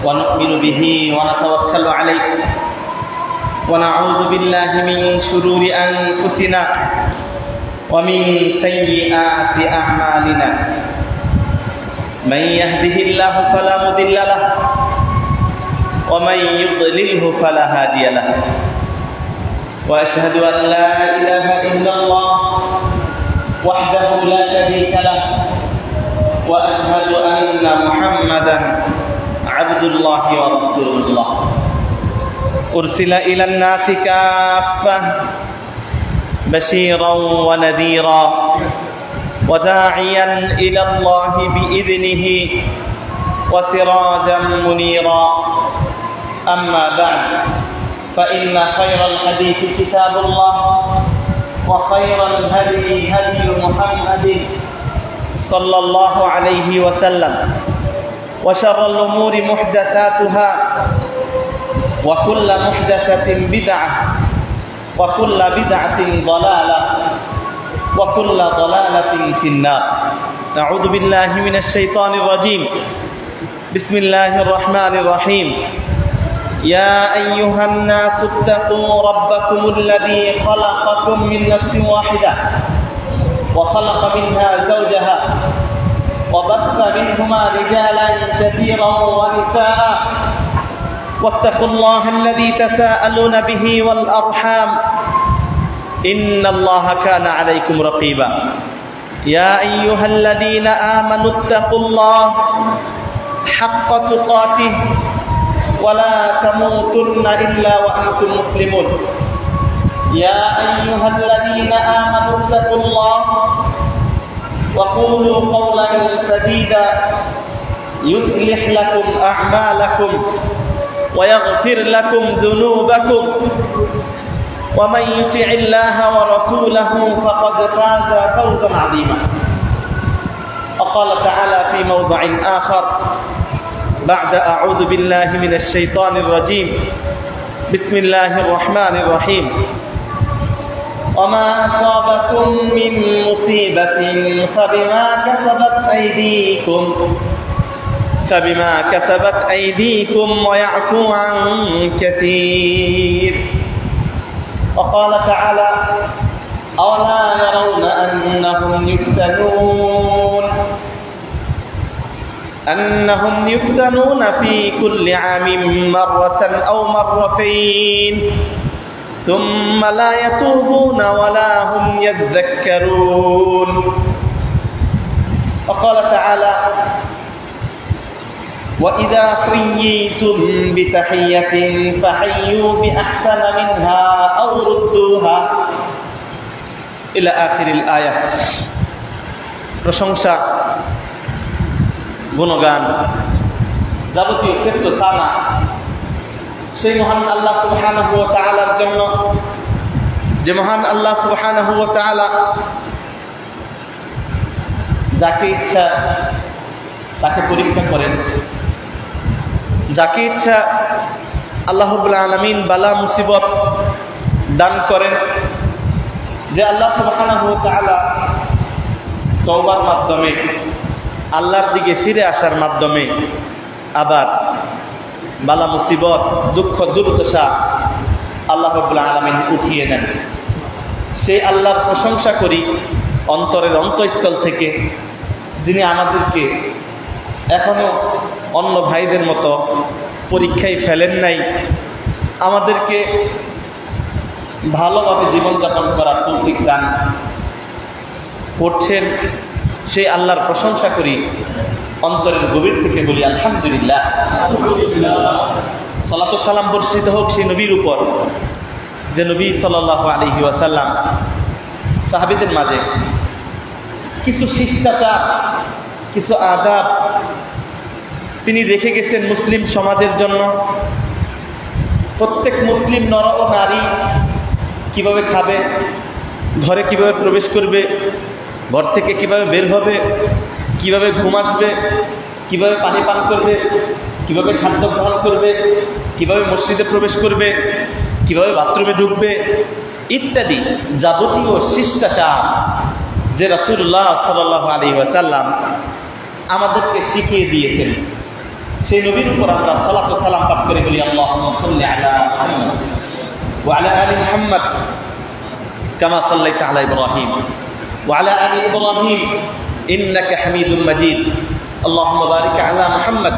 ونؤمن به ونتوكل عليه ونعوذ بالله من شرور أنفسنا ومن سيئات أعمالنا من يهده الله فلا مضل له ومن يضلله فلا هادي له وأشهد أن لا إله إلا الله وحده لا شريك له وأشهد أن محمدا عبد الله ورسول الله أرسل إلى الناس كافة بشيرا ونذيرا وداعيا إلى الله بإذنه وسراجا منيرا أما بعد فإن خير الحديث كتاب الله وخير الهدي هدي محمد صلى الله عليه وسلم وشر الأمور محدثاتها وكل محدثة بدعة وكل بدعة ضلالة وكل ضلالة في النار. أعوذ بالله من الشيطان الرجيم. بسم الله الرحمن الرحيم. يا أيها الناس اتقوا ربكم الذي خلقكم من نفس واحدة وخلق منها زوجها وبث منهما رجالا كثيرا ونساء واتقوا الله الذي تساءلون به والأرحام إن الله كان عليكم رقيبا. يا أيها الذين آمنوا اتقوا الله حق تقاته ولا تموتن إلا وأنتم مسلمون. يا أيها الذين آمنوا اتقوا الله وقولوا قولا سديدا يصلح لكم أعمالكم ويغفر لكم ذنوبكم ومن يطع الله ورسوله فقد فاز فوزا عظيما. وقال تعالى في موضع آخر بعد أعوذ بالله من الشيطان الرجيم. بسم الله الرحمن الرحيم. وما أصابكم من مصيبة فبما كسبت أيديكم ويعفو عن كثير. وقال تعالى أولا يرون أنهم يفتنون في كل عام مرة أو مرتين ثم لا يتوبون ولا هم يذكرون. وقال تعالى وإذا حييتم بتحية فحيوا بأحسن منها أو ردوها إلى آخر الآية. প্রশংসা গুণগান যাবতীয় শ্রেষ্ঠ সানা সেই মহান আল্লাহ সুবহানাহু ওয়া তাআলার জন্য, যে মহান আল্লাহ সুবহানাহু ওয়া তাআলা যাকে ইচ্ছা তাকে পরীক্ষা করেন, যাকে ইচ্ছা আল্লাহ রাব্বুল আলামিন বালা মুসিবত দান করেন, যে আল্লাহ সুবহানাহু ওয়া তাআলা তওবার মাধ্যমে আল্লাহর দিকে ফিরে আসার মাধ্যমে আবার বালা মুসিবত দুঃখ দুর্দশা আল্লাহ রাব্বুল আলামিন উঠিয়ে নেন। সেই আল্লাহর প্রশংসা করি অন্তরের অন্তঃস্থল থেকে, যিনি আমাদেরকে এখনো অন্য ভাইদের মতো পরীক্ষায় ফেলেন নাই, আমাদেরকে ভালোভাবে জীবনযাপন করার তৌফিক দান করছেন। সেই আল্লাহর প্রশংসা করি অন্তরের গভীর থেকে, বলি আলহামদুলিল্লাহ। সালাত ও সালাম বর্ষিত হোক সেই নবীর উপর, যে নবী সাল্লাল্লাহু আলাইহি ওয়াসাল্লাম সাহাবীদের মাঝে কিছু শিষ্টাচার, কিছু আদাব তিনি রেখে গেছেন মুসলিম সমাজের জন্য। প্রত্যেক মুসলিম নর ও নারী কিভাবে খাবে, ঘরে কিভাবে প্রবেশ করবে, ঘর থেকে কিভাবে বের হবে, কিভাবে ঘুম আসবে, কিভাবে পানি পান করবে, কিভাবে খাদ্য গ্রহণ করবে, কিভাবে মসজিদে প্রবেশ করবে, কিভাবে বাথরুমে ঢুকবে ইত্যাদি যাবতীয় শিষ্টাচার যে রাসূলুল্লাহ সাল্লাল্লাহু আলাইহি ওয়াসাল্লাম আমাদেরকে শিখিয়ে দিয়েছেন, সেই নবীর উপর আমরা সালাত ও সালাম পাঠ করে বলি আল্লাহুম্মা সাল্লি আলা মুহাম্মাদ ওয়া আলা আলি মুহাম্মাদ কামা সাল্লাইতা আলা ইব্রাহিম ওয়া আলা আলি ইব্রাহিম ইন্নাকা হামিদুম মাজিদ আল্লাহুম্মা বারিক আলা মুহাম্মাদ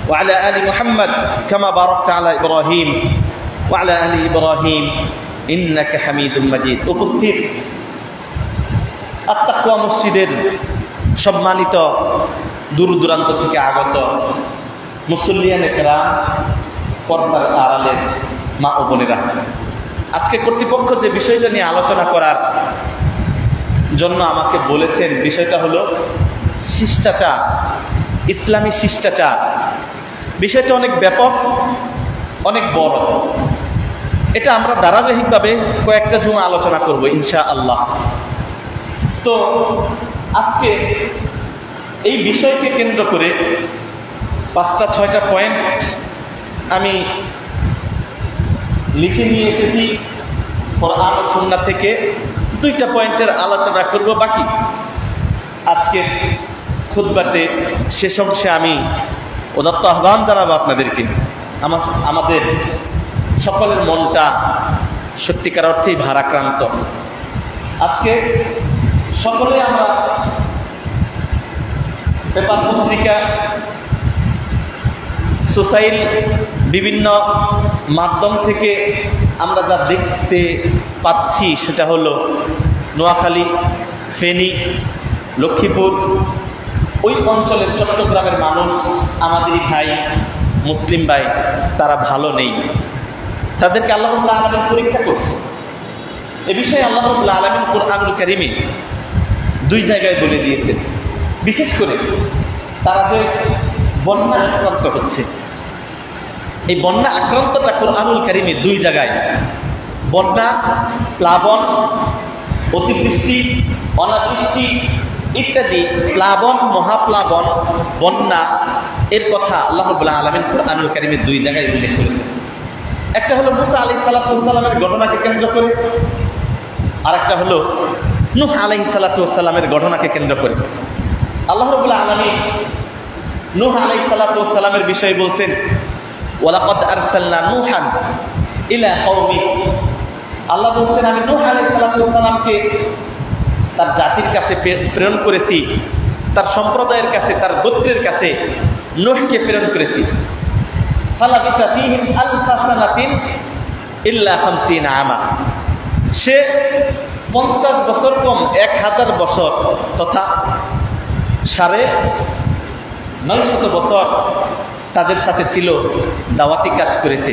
ওয়া আলা আলি মুহাম্মাদ কামা বারাকতা আলা ইব্রাহিম ওয়া আলা আলি ইব্রাহিম ইন্নাকা হামিদুম মাজিদ। উপস্থিত আত-তাকওয়া মসজিদের সম্মানিত দূর দূরান্ত থেকে আগত মুসল্লিয়ানে কেরাম, পর্দার আড়ালের মা ও বোনেরা, আজকে কর্তৃপক্ষ যে বিষয়টা নিয়ে আলোচনা করার জন্য আমাকে বলেছেন, বিষয়টা হলো শিষ্টাচার, ইসলামী শিষ্টাচার। বিষয়টা অনেক ব্যাপক, অনেক বড়। এটা আমরা ধারাবাহিকভাবে কয়েকটা জুমা আলোচনা করব ইনশাআল্লাহ। তো আজকে এই বিষয়কে কেন্দ্র করে 5-6টা পয়েন্ট আমি লিখে নিয়ে এসেছি কোরআন ও সুন্নাহ থেকে। 2টা পয়েন্টের আলোচনা করব। বাকি আজকের খুতবাতে শেষ অংশে আমি উদাত্ত আহ্বান জানাবো আপনাদেরকে। আমাদের সকলের মনটা সত্যিকার অর্থেই ভারাক্রান্ত। আজকে সকলে আমরা পেপার পত্রিকা, সোসাইল, বিভিন্ন মাধ্যম থেকে আমরা যা দেখতে পাচ্ছি সেটা হলো নোয়াখালী, ফেনী, লক্ষ্মীপুর, ওই অঞ্চলের চট্টগ্রামের মানুষ, আমাদেরই ভাই, মুসলিম ভাই, তারা ভালো নেই। তাদেরকে আল্লাহ রাব্বুল আলামিন পরীক্ষা করছে। এ বিষয়ে আল্লাহ রাব্বুল আলামিন কুরআনুল কারীমে 2 জায়গায় বলে দিয়েছেন। বিশেষ করে তারা যে বন্যা আক্রান্ত হচ্ছে, এই বন্যা আক্রান্তটা কুরআনুল কারীমে 2 জায়গায়, বন্যা, প্লাবন, অতিবৃষ্টি, অনাবৃষ্টি ইত্যাদি, প্লাবন, মহাপ্লাবন, বন্যা, এর কথা আল্লাহ রাব্বুল আলামিন কুরআনুল কারীমে 2 জায়গায় উল্লেখ করেছেন। একটা হলো মুসা আলাইহিস সালাতু ওয়াস সালামের ঘটনাকে কেন্দ্র করে, আর একটা হলো নূহ আলাইহিস সালাতু ওয়াস সালামের ঘটনাকে কেন্দ্র করে। আল্লাহ রাব্বুল আলামিন নূহ আলাইহিস সালাতু ওয়াস সালামের বিষয়ে বলছেন, ওয়ালাকাদ আরসালনা নূহান ইলা কওমি। আল্লাহ বলছেন, আমি নূহ আলাইহিস সালাতু ওয়াস সালামকে তার জাতির কাছে প্রেরণ করেছি, তার সম্প্রদায়ের কাছে, তার গোত্রের কাছে নূহকে প্রেরণ করেছি। ফালাবিতা ফীহিম আলফা সানাতিন ইল্লা 50 আমা। সে 50 বছর কম 1000 বছর তথা 950 বছর তাদের সাথে ছিল, দাওয়াতি কাজ করেছে।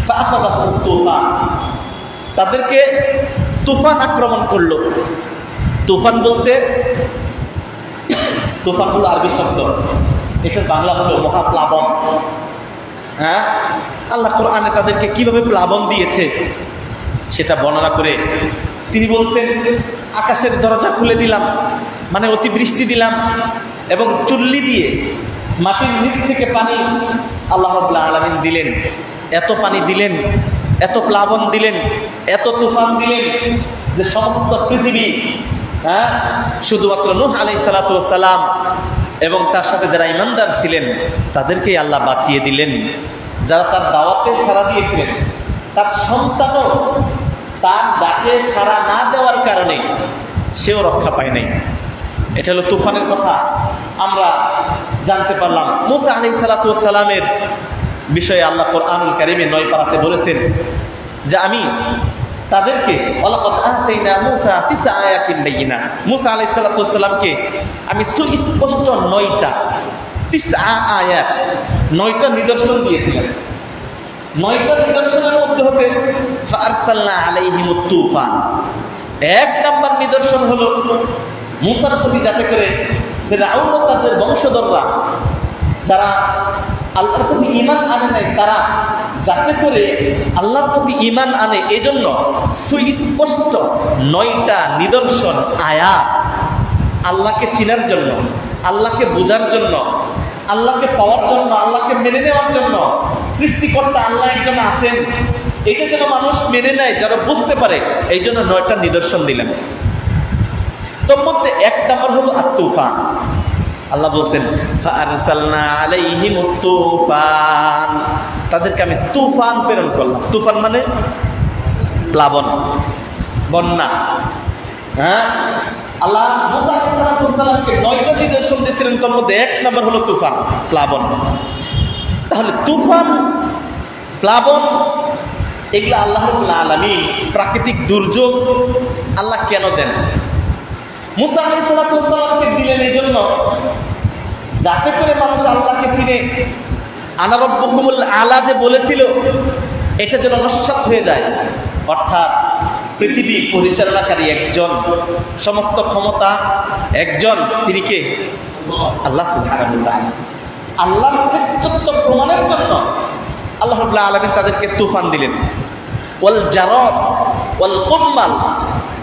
ফাআখাযাহুম তুফান, তাদেরকে তুফান আক্রমণ করলো। তুফান বলতে, তুফান হলো আরবি শব্দ, এটার বাংলা হলো মহাপ্লাবন। হ্যাঁ, আল্লাহ কোরআনে তাদেরকে কিভাবে প্লাবন দিয়েছে সেটা বর্ণনা করে তিনি বলছেন, আকাশের দরজা খুলে দিলাম, মানে অতিবৃষ্টি দিলাম, এবং চুল্লি দিয়ে মাটির নিচ থেকে পানি আল্লাহ রাব্বুল আলামিন দিলেন। এত পানি দিলেন, এত প্লাবন দিলেন, এত তুফান দিলেন যে সমস্ত পৃথিবী, শুধুমাত্র নূহ আলাইহিস সালাতু ওয়াস সালাম এবং তার সাথে যারা ঈমানদার ছিলেন তাদেরকেই আল্লাহ বাঁচিয়ে দিলেন। যারা তার দাওয়াতে সাড়া দিয়েছিলেন, তার সন্তানও তার ডাকে সাড়া না দেওয়ার কারণে সেও রক্ষা পায় নাই। এটা হলো তুফানের কথা আমরা জানতে পারলাম। মূসা আলাইহিস সালাতু ওয়াস সালামের বিষয়ে আল্লাহ কোরআনুল কারীমে 9 পারাতে বলেছেন যে আমি তাদেরকে ওয়ালাকাদ আতাইনা মূসা 9 আয়াতিন বাইয়িনা, মূসা আলাইহিস সালাতু ওয়াস সালামকে আমি সুস্পষ্ট 9টা 9 আয়াত 9টা নিদর্শন দিয়েছিলাম। 9টা নিদর্শনের মধ্যে হতে ফারসালনা আলাইহিমুত তুফান। 1 নাম্বার নিদর্শন হলো মূসার প্রতি যাতে করে ফিরআউন ও তাদের বংশধররা যারা আল্লাহর প্রতি ঈমান আনে নাই, তারা যাতে করে আল্লাহর প্রতি ঈমান আনে, এজন্য সুস্পষ্ট 9টা নিদর্শন আয়াত আল্লাহকে চিনার জন্য, আল্লাহকে বোঝার জন্য, আল্লাহকে পাওয়ার জন্য, আল্লাহকে মেনে নেওয়ার জন্য, সৃষ্টিকর্তা আল্লাহ একজন আছেন, এটা যেন মানুষ মেনে নেয়, যারা বুঝতে পারে, এই জন্য 9টা নিদর্শন দিলেন। তোর মধ্যে 1 নাম্বার হলো আত-তুফান। আল্লাহ বলছেন ফাআরসালনা আলাইহিমুত তুফান, তাদেরকে আমি তুফান প্রেরণ করলাম। তুফান মানে প্লাবন, বন্যা। হ্যাঁ, আল্লাহ মুসা আলাইহিস সালামকে 9টা নিদর্শন দিয়েছিলেন, তার মধ্যে 1 নম্বর হলো তুফান, প্লাবন। তাহলে তুফান, প্লাবন এগুলো আল্লাহ রাব্বুল আলামিন প্রাকৃতিক দুর্যোগ আল্লাহ কেন দেন? মুসা আলাইহিস সালামকে দিলেন এই জন্য যাতে করে মানুষ আল্লাহকে চিনে। আনা রাব্বুকুমুল আলা যে বলেছিল, এটা যেন নস্যাৎ হয়ে যায়। অর্থাৎ পৃথিবী পরিচালনাকারী একজন, সমস্ত ক্ষমতা একজন, তিনি কে? আল্লাহ সুবহানাহু ওয়া তাআলা। আল্লাহর শ্রেষ্ঠত্ব প্রমাণের জন্য আল্লাহ রাব্বুল আলামিন তাদেরকে তুফান দিলেন। ওয়াল জারাদ ওয়াল কুম্মাল,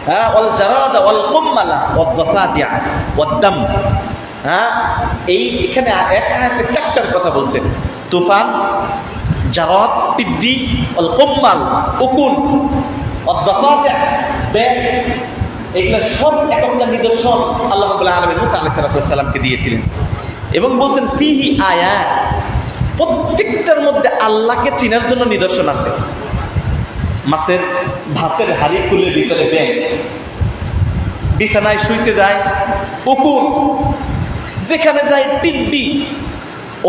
হ্যাঁ, ওয়াল জারাদ ওয়াল কুম্মালা ওয়াদ দাফাদিআ ওয়াদ দাম। হ্যাঁ, এই এখানে এক আয়াতে 4টার কথা বলছেন। তুফান, জারাদ টিড্ডি, ওয়াল কুম্মাল উকুন, ওয়াদ দাফাদিআ ব্যাঙ, এগুলো সব একটা নিদর্শন আল্লাহ রাব্বুল আলামিন মুসা আলাইহিস সালামকে দিয়েছিলেন। এবং বলছেন ফিহি আয়াত, প্রত্যেকটার মধ্যে আল্লাহকে চিনার জন্য নিদর্শন আছে। মাছের ভাতের হাড়ি খুলে ভিতরে ব্যাঙ, বিছানায় শুইতে যায় কুকুর, যেখানে যায় টিড্ডি,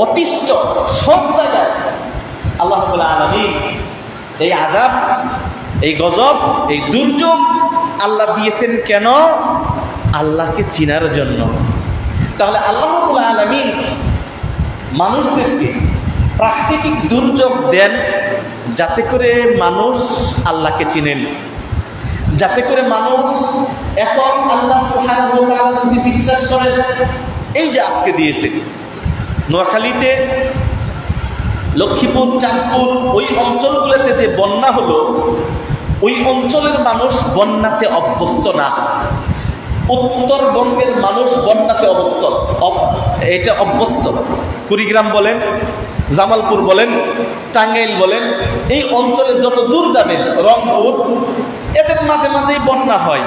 অতিষ্ঠ, সব জায়গায় আল্লাহ রাব্বুল আলামিন এই আযাব, এই গজব, এই দুর্যোগ আল্লাহ দিয়েছেন কেন? আল্লাহকে চিনার জন্য। তাহলে আল্লাহ রাব্বুল আলামিন মানুষদেরকে প্রাকৃতিক দুর্যোগ দেন যাতে করে মানুষ আল্লাহকে চিনেন, যাতে করে মানুষ এখন আল্লাহ সুবহানাহু ওয়া তাআলা যদি বিশ্বাস করেন। এই যে আজকে দিয়েছে নোয়াখালীতে, লক্ষ্মীপুর, চাঁদপুর, ওই অঞ্চলগুলোতে যে বন্যা হলো, ওই অঞ্চলের মানুষ বন্যাতে অভ্যস্ত না। উত্তরবঙ্গের মানুষ বন্যাতে অভ্যস্ত। কুড়িগ্রাম বলেন, জামালপুর বলেন, টাঙ্গাইল বলেন, এই অঞ্চলে যত দূর যাবেন, রংপুর, এদের মাঝে মাঝেই বন্যা হয়।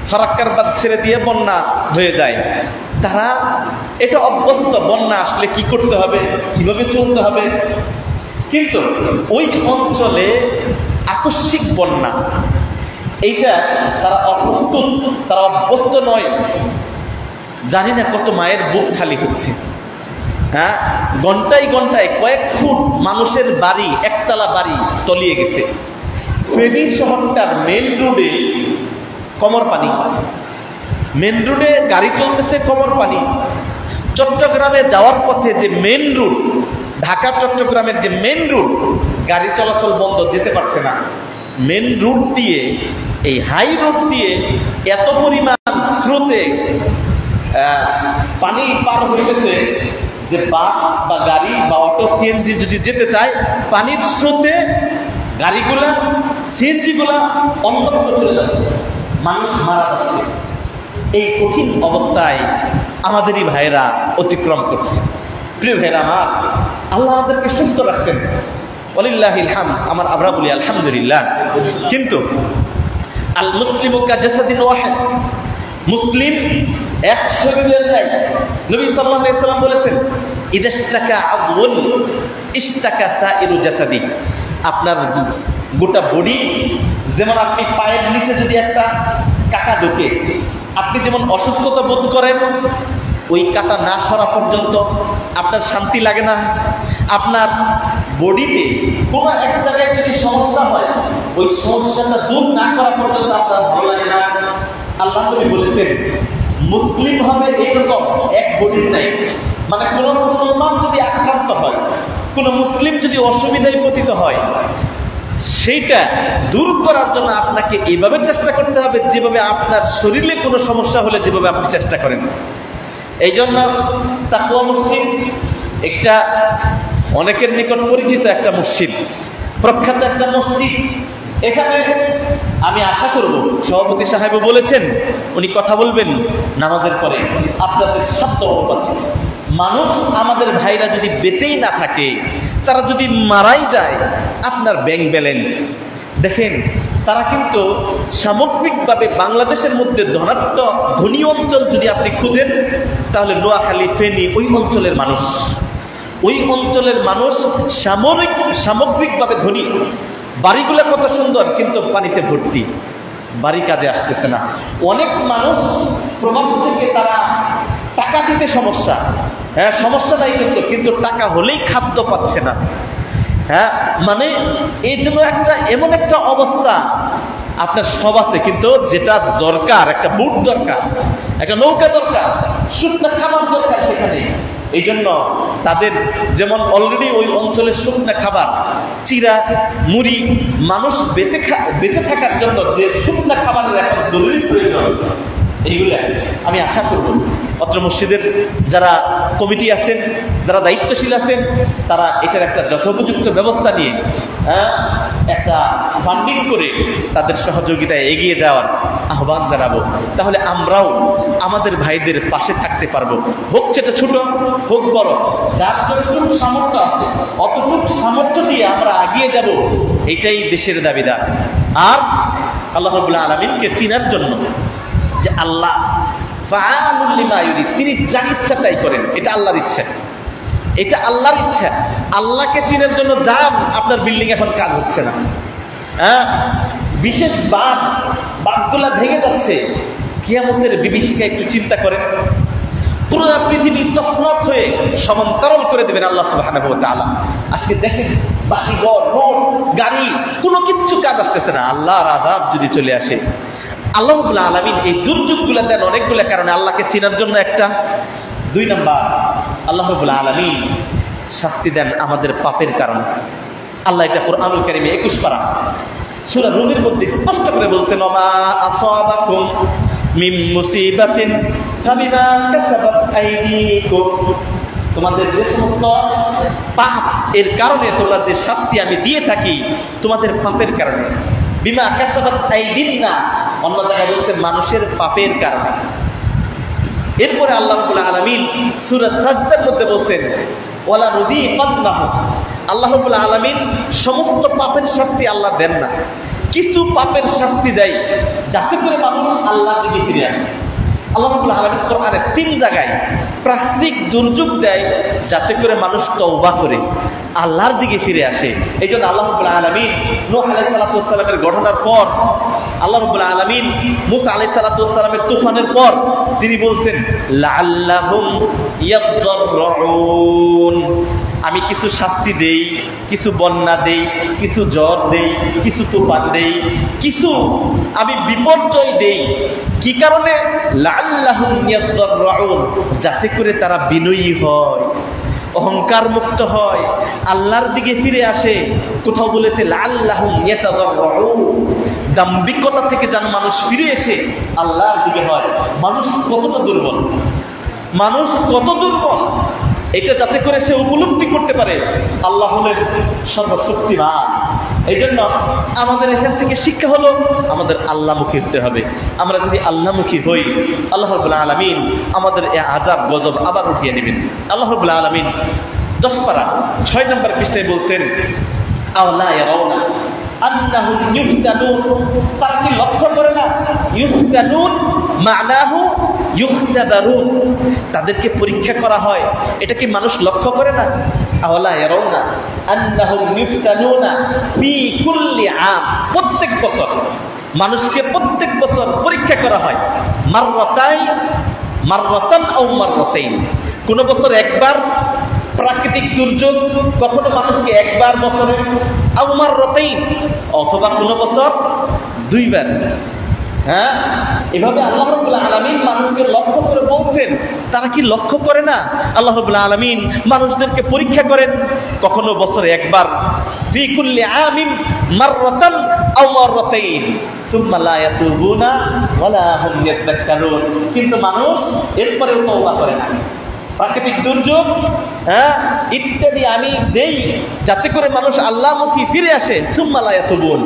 ফারাক্কার বাঁধ ছেড়ে দিয়ে বন্যা হয়ে যায়। তারা এটা অভ্যস্ত, বন্যা আসলে কি করতে হবে, কিভাবে চলতে হবে। কিন্তু ওই অঞ্চলে আকস্মিক বন্যা, এইটা তারা অপ্রস্তুত, তারা অভ্যস্ত নয়। জানি না কত মায়ের বুক খালি হচ্ছে। হ্যাঁ, ঘন্টায় ঘন্টায় কয়েক ফুট মানুষের বাড়ি, একতলা বাড়ি তলিয়ে গেছে। ফেনী শহরটার মেন রোডে কোমর পানি, মেন রোডে গাড়ি চলতেছে কোমর পানি। চট্টগ্রামে যাওয়ার পথে যে মেন রুট, ঢাকা চট্টগ্রামের যে মেন রুট, গাড়ি চলাচল বন্ধ, যেতে পারছে না। মেন রুট দিয়ে, এই হাই রোড দিয়ে এত পরিমাণ স্রোতে পানি পার হয়ে গেছে যে বাস বা গাড়ি বা অটো, সিএনজি যদি যেতে চায়, পানির স্রোতে গাড়িগুলা, সিএনজিগুলা অন্যত্র চলে যাচ্ছে, মানুষ মারা যাচ্ছে। এই কঠিন অবস্থায় আমাদেরই ভাইয়েরা অতিক্রম করছে। প্রিয় ভাইয়েরা আমার, আল্লাহ আমাদেরকে সুস্থ রাখছেন, ওয়ালিল্লাহিল হামদ। আমরা বলি আলহামদুলিল্লাহ। কিন্তু আল মুসলিমু কাজাসাদিন ওয়াহিদ, মুসলিম এক শরীরের ন্যায়। নবী সাল্লাল্লাহু আলাইহি ওয়াসাল্লাম বলেছেন, ইদাশতাকা আযউন ইশতাকা সাইরু জাসাদি। আপনার গোটা বডি, যেমন আপনি পায়ের নিচে যদি একটা কাটা ঢোকে, আপনি যেমন অসুস্থতা বোধ করেন, ওই কাটা না সরা পর্যন্ত আপনার শান্তি লাগে না। আপনার বডিতে কোনো এক জায়গায় যদি সমস্যা হয়, ওই সমস্যাটা দূর না করা পর্যন্ত আপনার ভালো লাগে না। আল্লাহ নবী বলেছেন, মুসলিম হবে এইরকম এক বডির নাই। মানে কোন মুসলমান যদি আক্রান্ত হয়, কোন মুসলিম যদি অসুবিধায় পতিত হয়, সেইটা দূর করার জন্য আপনাকে এইভাবে চেষ্টা করতে হবে যেভাবে আপনার শরীরে কোনো সমস্যা হলে যেভাবে আপনি চেষ্টা করেন। এই জন্য তাকওয়া মসজিদ একটা অনেকের নিকট পরিচিত একটা মসজিদ, প্রখ্যাত একটা মসজিদ। এখানে আমি আশা করব, সভাপতি সাহেব বলেছেন উনি কথা বলবেন নামাজের পরে, আপনাদের সাধ্য অনুপাতে মানুষ, আমাদের ভাইরা যদি বেঁচেই না থাকে, তারা যদি মারাই যায়, আপনার ব্যাংক ব্যালেন্স দেখেন, তারা কিন্তু সামগ্রিকভাবে বাংলাদেশের মধ্যে ধনী অঞ্চল যদি আপনি খুঁজেন তাহলে নোয়াখালী, ফেনী ওই অঞ্চলের মানুষ, ওই অঞ্চলের মানুষ সামগ্রিকভাবে ধনী। বাড়িগুলো কত সুন্দর, কিন্তু পানিতে ভর্তি, বাড়ি কাজে আসতেছে না। অনেক মানুষ প্রবাস থেকে তারা টাকা দিতে সমস্যা, হ্যাঁ সমস্যা নাই, কিন্তু টাকা হলেই খাদ্য পাচ্ছে না। হ্যাঁ মানে এই জন্য এমন একটা অবস্থা, আপনার সব আছে কিন্তু যেটা দরকার, একটা বুট দরকার, একটা নৌকা দরকার, শুকনা খাবার দরকার সেখানে। এই জন্য তাদের যেমন অলরেডি ওই অঞ্চলের শুকনা খাবার, চিরা, মুড়ি, মানুষ বেঁচে থাকার জন্য যে শুকনা খাবারের এখন জরুরি প্রয়োজন, এইগুলো আমি আশা করব অত্র মসজিদের যারা কমিটি আছেন, যারা দায়িত্বশীল আছেন, তারা এটার একটা যথোপযুক্ত ব্যবস্থা নিয়ে একটা ফান্ডিং করে তাদের সহযোগিতায় এগিয়ে যাওয়ার আহ্বান জানাবো। তাহলে আমরাও আমাদের ভাইদের পাশে থাকতে পারবো, হোক সেটা ছোট হোক বড়, যার যতটুকু সামর্থ্য আছে অতটুকু সামর্থ্য দিয়ে আমরা এগিয়ে যাব, এটাই দেশের দাবিদার। আর আল্লাহ রাব্বুল আলামিনকে চিনার জন্য যে আল্লাহ ফাআলুল লিমা ইউরিদ, তিনি যা ইচ্ছা তাই করেন, এটা আল্লাহর ইচ্ছা, এটা আল্লাহর ইচ্ছা। আল্লাহকে চিনার জন্য যান, আপনার বিল্ডিং এখন কাজ হচ্ছে না, হ্যাঁ বিশেষ বাঁধগুলা ভেঙে যাচ্ছে, কিয়ামতের বিভীষিকা একটু চিন্তা করেন, পুরো পৃথিবী তছনছ হয়ে সমান্তরাল করে দেবেন আল্লাহ সুবহানাহু ওয়া তাআলা। আজকে দেখেন বাড়িঘর, রোড, গাড়ি, কোনো কিচ্ছু কাজ আসতেছে না। আল্লাহর আযাব যদি চলে আসে, আল্লাহ রাব্বুল আলামিন এই দুর্যোগগুলো দেন অনেকগুলো কারণে, আল্লাহকে চেনার জন্য একটা। 2 নাম্বার, আল্লাহ রাব্বুল আলামিন শাস্তি দেন আমাদের পাপের কারণে। আল্লাহ এটা কোরআনুল কারীমে 21 পারা সূরা রুমের মধ্যে স্পষ্ট করে বলছেন, ওমা আসাবাকুম মিন মুসিবাতিন ফাবিমা কাসাবাত আইদিকুম, তোমাদের যে সমস্ত পাপ এর কারণে তোমরা যে শাস্তি আমি দিয়ে থাকি, তোমাদের পাপের কারণে। বিমা কাসাবাত আইদিন নাস, অন্য জায়গায় বলছেন মানুষের পাপের কারণে। এরপরে আল্লাহ রাব্বুল আলামিন সূরা সাজদার মধ্যে বলছেন, ওয়ালা নুযীকান্নাহু, আল্লাহ রাব্বুল আলামিন সমস্ত পাপের শাস্তি আল্লাহ দেন না, কিছু পাপের শাস্তি দেয় যাতে করে মানুষ আল্লাহর দিকে ফিরে আসে। আল্লাহ রাব্বুল আলামিন কোরআনে 3 জায়গায় প্রাকৃতিক দুর্যোগ দেয় যাতে করে মানুষ তওবা করে আল্লাহর দিকে ফিরে আসে। এই জন্য আল্লাহ রাব্বুল আলামিন নূহ আলাইহিস সালাতু ওয়াস সালামের ঘটনার পর, আল্লাহ রাব্বুল আলামিন মূসা আলাইহিস সালাতু ওয়াস সালামের তুফানের পর তিনি বলছেন, লাআল্লাহুম ইয়াদদাররুন, আমি কিছু শাস্তি দেই, কিছু বন্যা দেই, কিছু জ্বর দেই, কিছু তুফান দেই, কিছু আমি বিপর্যয় দেই। কি কারণে? লাআল্লাহুম ইয়াদদাররুন, যাতে করে তারা বিনয়ী হয়, অহংকার মুক্ত হয়, আল্লাহর দিকে ফিরে আসে। কোথাও বলেছে লাআল্লাহুম ইয়াতাদাররুন, দাম্ভিকতা থেকে যেন মানুষ ফিরে এসে আল্লাহর দিকে হয়। মানুষ কতটা দুর্বল, মানুষ কত দুর্বল, এটা যাতে করে সে উপলব্ধি করতে পারে আল্লাহ হলেন সর্বশক্তিমান। এই জন্য আমাদের এখান থেকে শিক্ষা হলো আমাদের আল্লাহমুখী হতে হবে। আমরা যদি আল্লাহমুখী হই, আল্লাহ রাব্বুল আলামিন আমাদের এই আযাব গজব আবার উঠিয়ে নেবেন। আল্লাহ রাব্বুল আলামিন 10 পারা 6 নম্বর পৃষ্ঠায় বলছেন, আওলা ইয়ারাউনা আন্নাহুম ইফতানুন, তারা কি লক্ষ্য করে না? ইফতানুন মানাহু ইখতাবারুন, তাদেরকে পরীক্ষা করা হয়, এটা কি মানুষ লক্ষ্য করে না? আওলা ইয়ারাউনা আন্নাহুম ইফতানুনা ফি কুল্লি আম, প্রত্যেক বছর মানুষকে প্রত্যেক বছর পরীক্ষা করা হয়। মাররাতান আও মাররাতাইন, কোন বছর একবার প্রাকৃতিক দুর্যোগ, কখনো মানুষকে একবার বছরে, আও মাররাতাইন, অথবা কোনো বছর 2 বার। হ্যাঁ, এভাবে আল্লাহ রাব্বুল আলামিন মানুষকে লক্ষ্য করে বলছেন। তারা কি লক্ষ্য করে না? আল্লাহ রাব্বুল আলামিন মানুষদেরকে পরীক্ষা করেন, কখনো বছরে একবার, ফি কুল্লি আমিন মাররাতান আও মাররাতাইন সুম্মা লা ইয়াতুবুনা ওয়ালা হুম ইয়াযাক্কারুন, কিন্তু মানুষ এরপরেও তওবা করে না। প্রাকৃতিক দুর্যোগ, হ্যাঁ ইত্যাদি আমি দেই, যাতে করে মানুষ আল্লাহমুখী ফিরে আসে। সুম্মা লা ইয়াতুবুন,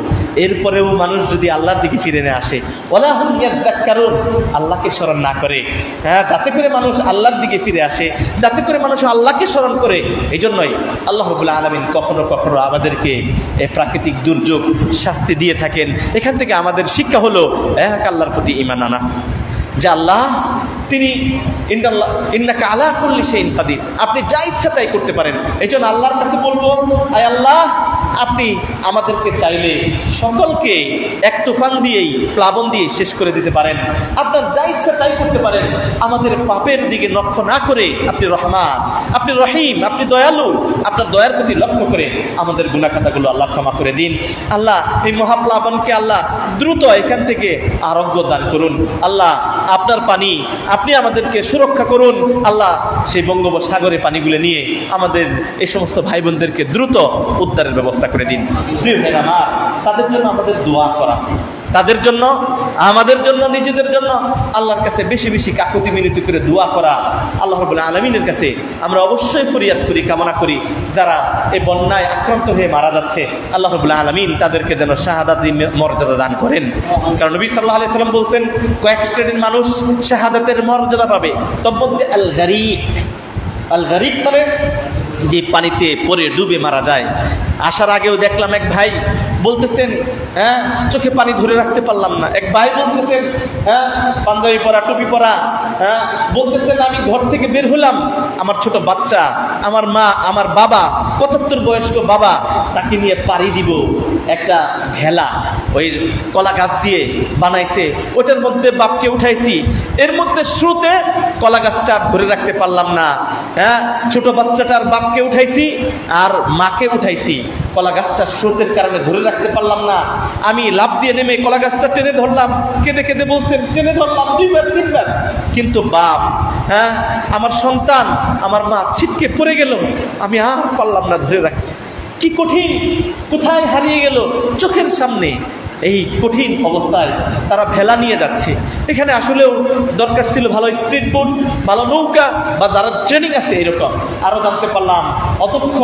এরপরেও মানুষ যদি আল্লাহর দিকে ফিরে না আসে, ওয়ালা হুম ইয়াযাক্কারুন, আল্লাহকে স্মরণ না করে, যাতে করে মানুষ আল্লাহর দিকে ফিরে আসে, যাতে করে মানুষ আল্লাহকে স্মরণ করে। এই জন্যই আল্লাহ রাব্বুল আলামিন কখনো কখনো আমাদেরকে প্রাকৃতিক দুর্যোগ শাস্তি দিয়ে থাকেন। এখান থেকে আমাদের শিক্ষা হলো এক আল্লাহর প্রতি ঈমান আনা, যে আল্লাহ তিনি ইন্নাকা আলা কুল্লি শাইইন কাদির, আপনি যা ইচ্ছা তাই করতে পারেন। এই জন্য আল্লাহর কাছে বলবো, আয় আল্লাহ, আপনি আমাদেরকে চাইলে সকলকে এক তুফান দিয়েই, প্লাবন দিয়ে শেষ করে দিতে পারেন। আপনার যা ইচ্ছা তাই করতে পারেন। আমাদের পাপের দিকে লক্ষ্য না করে আপনি রহমান, আপনি রহিম, আপনি দয়ালু, আপনার দয়ার প্রতি লক্ষ্য করে আমাদের গুনাহ খাতাগুলো আল্লাহ ক্ষমা করে দিন। আল্লাহ এই মহাপ্লাবনকে আল্লাহ দ্রুত এখান থেকে আরোগ্য দান করুন। আল্লাহ আপনার পানি আপনি আমাদেরকে সুরক্ষা করুন। আল্লাহ সেই বঙ্গোপসাগরে পানিগুলো নিয়ে আমাদের এই সমস্ত ভাই বোনদেরকে দ্রুত উদ্ধারের ব্যবস্থা করে দিন। প্রিয় ভাইরা আমার, তাদের জন্য আমাদের দোয়া করা, তাদের জন্য, আমাদের জন্য, নিজেদের জন্য আল্লাহর কাছে বেশি বেশি কাকুতি মিনতি করে দোয়া করা। আল্লাহ রাব্বুল আলামিনের কাছে আমরা অবশ্যই ফরিয়াদ করি, কামনা করি, যারা এই বন্যায় আক্রান্ত হয়ে মারা যাচ্ছে, আল্লাহ রাব্বুল আলামিন তাদেরকে যেন শাহাদাতি মর্যাদা দান করেন। কারণ নবী সাল্লাল্লাহু আলাইহি সাল্লাম বলছেন, কয়েক শ্রেণীর মানুষ শাহাদাতের মর্যাদা পাবে। তন্মধ্যে আল গারিক, আল গারিক মানে যে পানিতে পড়ে ডুবে মারা যায়। আসার আগেও দেখলাম এক ভাই বলতেছেন, চোখে পানি ধরে রাখতে পারলাম না। এক ভাই বলতেছেন, পাঞ্জাবি পরা, টুপি পরা, বলতেছেন আমি ঘর থেকে বের হলাম, আমার ছোট বাচ্চা, আমার মা, আমার বাবা, 75 বয়স্ক বাবা, তাকে নিয়ে পাড়ি দিব একটা ভেলা, ওই কলা গাছ দিয়ে বানাইছে, ওটার মধ্যে বাপকে উঠাইছি, এর মধ্যে শুরুতে কলা গাছটা ধরে রাখতে পারলাম না, ছোট বাচ্চাটার বাপকে উঠাইছি আর মাকে উঠাইছি, কলা গাছটা স্রোতের কারণে ধরে রাখতে পারলাম না, আমি লাফ দিয়ে নেমে কলা গাছটা টেনে ধরলাম। কেঁদে কেঁদে বলছেন, টেনে ধরলাম 2বার 3বার, কিন্তু বাপ, আমার সন্তান, আমার মা ছিটকে পড়ে গেল, আমি আর পারলাম না ধরে রাখতে। কি কঠিন, কোথায় হারিয়ে গেল চোখের সামনে। এই কঠিন অবস্থায় তারা ভেলা নিয়ে যাচ্ছে। এখানে আসলেও দরকার ছিল ভালো স্পিড বোট, ভালো নৌকা, বা যারা ট্রেনিং আছে এরকম। আরও জানতে পারলাম অদক্ষ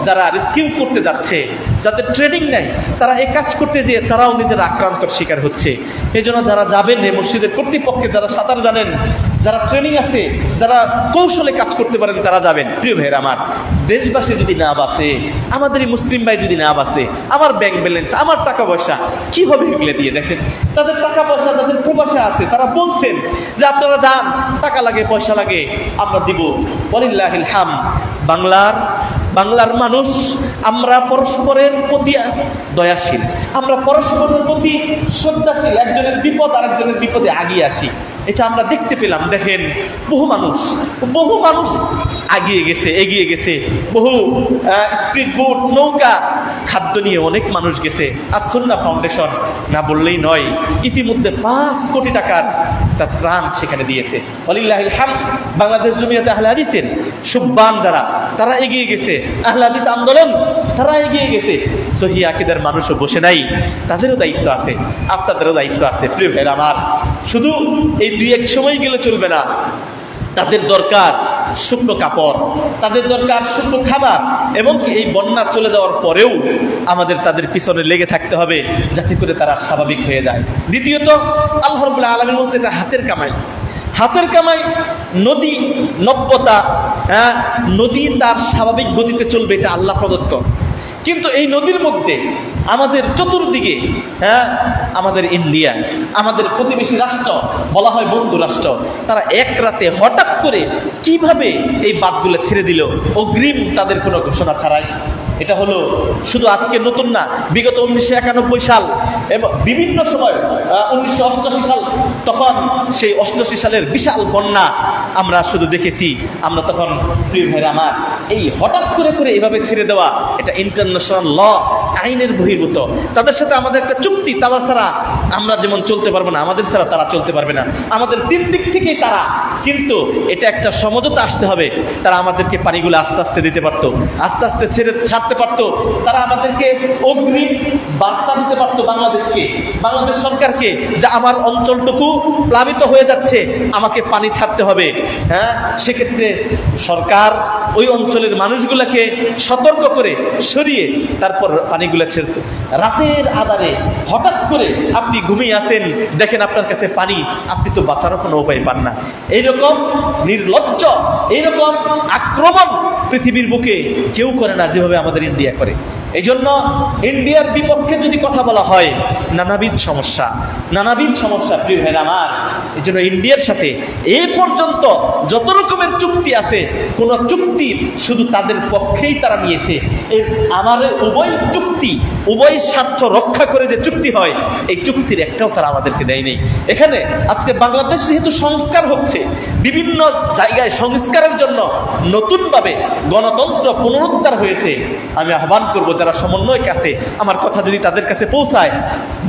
যারা রেস্কিউ করতে যাচ্ছে, যাদের ট্রেনিং নেই, তারা এই কাজ করতে যেয়ে তারাও নিজের আক্রান্তর শিকার হচ্ছে। এই জন্য যারা যাবেন, এই মসজিদের কর্তৃপক্ষে যারা সাঁতার জানেন, যারা ট্রেনিং আছে, যারা কৌশলে কাজ করতে পারেন, তারা যাবেন। প্রিয় ভাইয়ের আমার, দেশবাসী যদি না বাঁচে, আমাদের এই মুসলিম ভাই যদি না বাঁচে, আমার ব্যাংক ব্যালেন্স, আমার টাকা পয়সা কিভাবে এগুলো দিয়ে? দেখেন, তাদের টাকা পয়সা, যাদের প্রবাসে আছে, তারা বলছেন যে আপনারা যান, টাকা লাগে, পয়সা লাগে, আমরা দিব। ওয়ালিল্লাহিল হামদ। বাংলার মানুষ আমরা পরস্পরের প্রতি দয়াশীল, আমরা পরস্পরের প্রতি শ্রদ্ধাশীল, একজনের বিপদ আরেকজনের বিপদে আগিয়ে আসি। এটা আমরা দেখতে পেলাম। দেখেন, বহু মানুষ এগিয়ে গেছে, বহু স্পিড বোট, নৌকা, খাদ্য নিয়ে অনেক মানুষ গেছে। আর সুন্নাহ ফাউন্ডেশন না বললেই নয়, ইতিমধ্যে 5 কোটি টাকার তার ত্রাণ সেখানে দিয়েছে। ওয়ালিল্লাহিল হামদ। বাংলাদেশ জমিয়তে আহলে হাদিসের সুববান যারা, তারা এগিয়ে গেছে। আহলে হাদিস আন্দোলন, তারা এগিয়ে গেছে। সহিহ আকীদার মানুষও বসে নাই, তাদেরও দায়িত্ব আছে, আপনাদেরও দায়িত্ব আছে। প্রিয় ভাইরা আমার, শুধু এই 2-1 সময় গেলে চলবে না। তাদের দরকার শুকনো কাপড়, তাদের দরকার শুকনো খাবার, এবং কি এই বন্যা চলে যাওয়ার পরেও আমাদের তাদের পিছনে লেগে থাকতে হবে, যাতে করে তারা স্বাভাবিক হয়ে যায়। দ্বিতীয়ত, আল্লাহ রাব্বুল আলামিন বলছে এটা হাতের কামাই। হাতের কামাই, নদী নব্যতা, নদী তার স্বাভাবিক গতিতে চলবে, এটা আল্লাহ প্রদত্ত। কিন্তু এই নদীর মধ্যে আমাদের চতুর্দিকে, আমাদের ইন্ডিয়া, আমাদের প্রতিবেশী রাষ্ট্র, বলা হয় বন্ধু রাষ্ট্র, তারা এক রাতে হঠাৎ করে কিভাবে এই বাঁধগুলো ছেড়ে দিল, অগ্রিম তাদের কোনো ঘোষণা ছাড়াই। এটা হলো শুধু আজকে নতুন না, বিগত 1991 সাল এবং বিভিন্ন সময় 1988 সাল, তখন সেই 88 সালের বিশাল বন্যা আমরা শুধু দেখেছি। আমরা তখন, প্রিয় ভাইরা আমার, এই হঠাৎ করে এভাবে ছেড়ে দেওয়া, এটা ইন্টারন্যাশনাল ল, আইনের বহির্ভূত, তাদের সাথে আমাদের একটা চুক্তি, তারা ছাড়া আমরা যেমন চলতে পারবো না, আমাদের ছাড়া তারা চলতে পারবে না, আমাদের 3 দিক থেকেই তারা। কিন্তু এটা একটা সমঝোতা আসতে হবে। তারা আমাদেরকে পানিগুলো আস্তে আস্তে দিতে পারতো, আস্তে আস্তে ছাড়তে পারতো, তারা আমাদেরকে অগ্রিম বার্তা দিতে পারতো বাংলাদেশকে, বাংলাদেশ সরকারকে, যে আমার অঞ্চলটুকু প্লাবিত হয়ে যাচ্ছে, আমাকে পানি ছাড়তে হবে। হ্যাঁ, সেক্ষেত্রে সরকার ওই অঞ্চলের মানুষগুলোকে সতর্ক করে সরিয়ে তারপর পানিগুলো ছেড়ে। রাতের আধারে হঠাৎ করে আপনি ঘুমিয়ে আছেন, দেখেন আপনার কাছে পানি, আপনি তো বাঁচারও কোনো উপায় পান না। এইরকম নির্লজ্জ, এইরকম আক্রমণ পৃথিবীর বুকে কেউ করে না যেভাবে আমাদের ইন্ডিয়া করে। এই জন্য ইন্ডিয়ার বিপক্ষে যদি কথা বলা হয়, নানাবিধ সমস্যা প্রিয় ভাইরা আমার। এই জন্য ইন্ডিয়ার সাথে এ পর্যন্ত যত রকমের চুক্তি আছে, কোন চুক্তি শুধু তাদের পক্ষেই তারা নিয়েছে। আমাদের উভয় চুক্তি, উভয় স্বার্থ রক্ষা করে যে চুক্তি হয়, এই চুক্তির একটাও তারা আমাদেরকে দেয়নি। এখানে আজকে বাংলাদেশ যেহেতু সংস্কার হচ্ছে, বিভিন্ন জায়গায় সংস্কারের জন্য নতুনভাবে গণতন্ত্র পুনরুদ্ধার হয়েছে, আমি আহ্বান করবো যারা সমন্বয়ক আছে, আমার কথা যদি তাদের কাছে পৌঁছায়,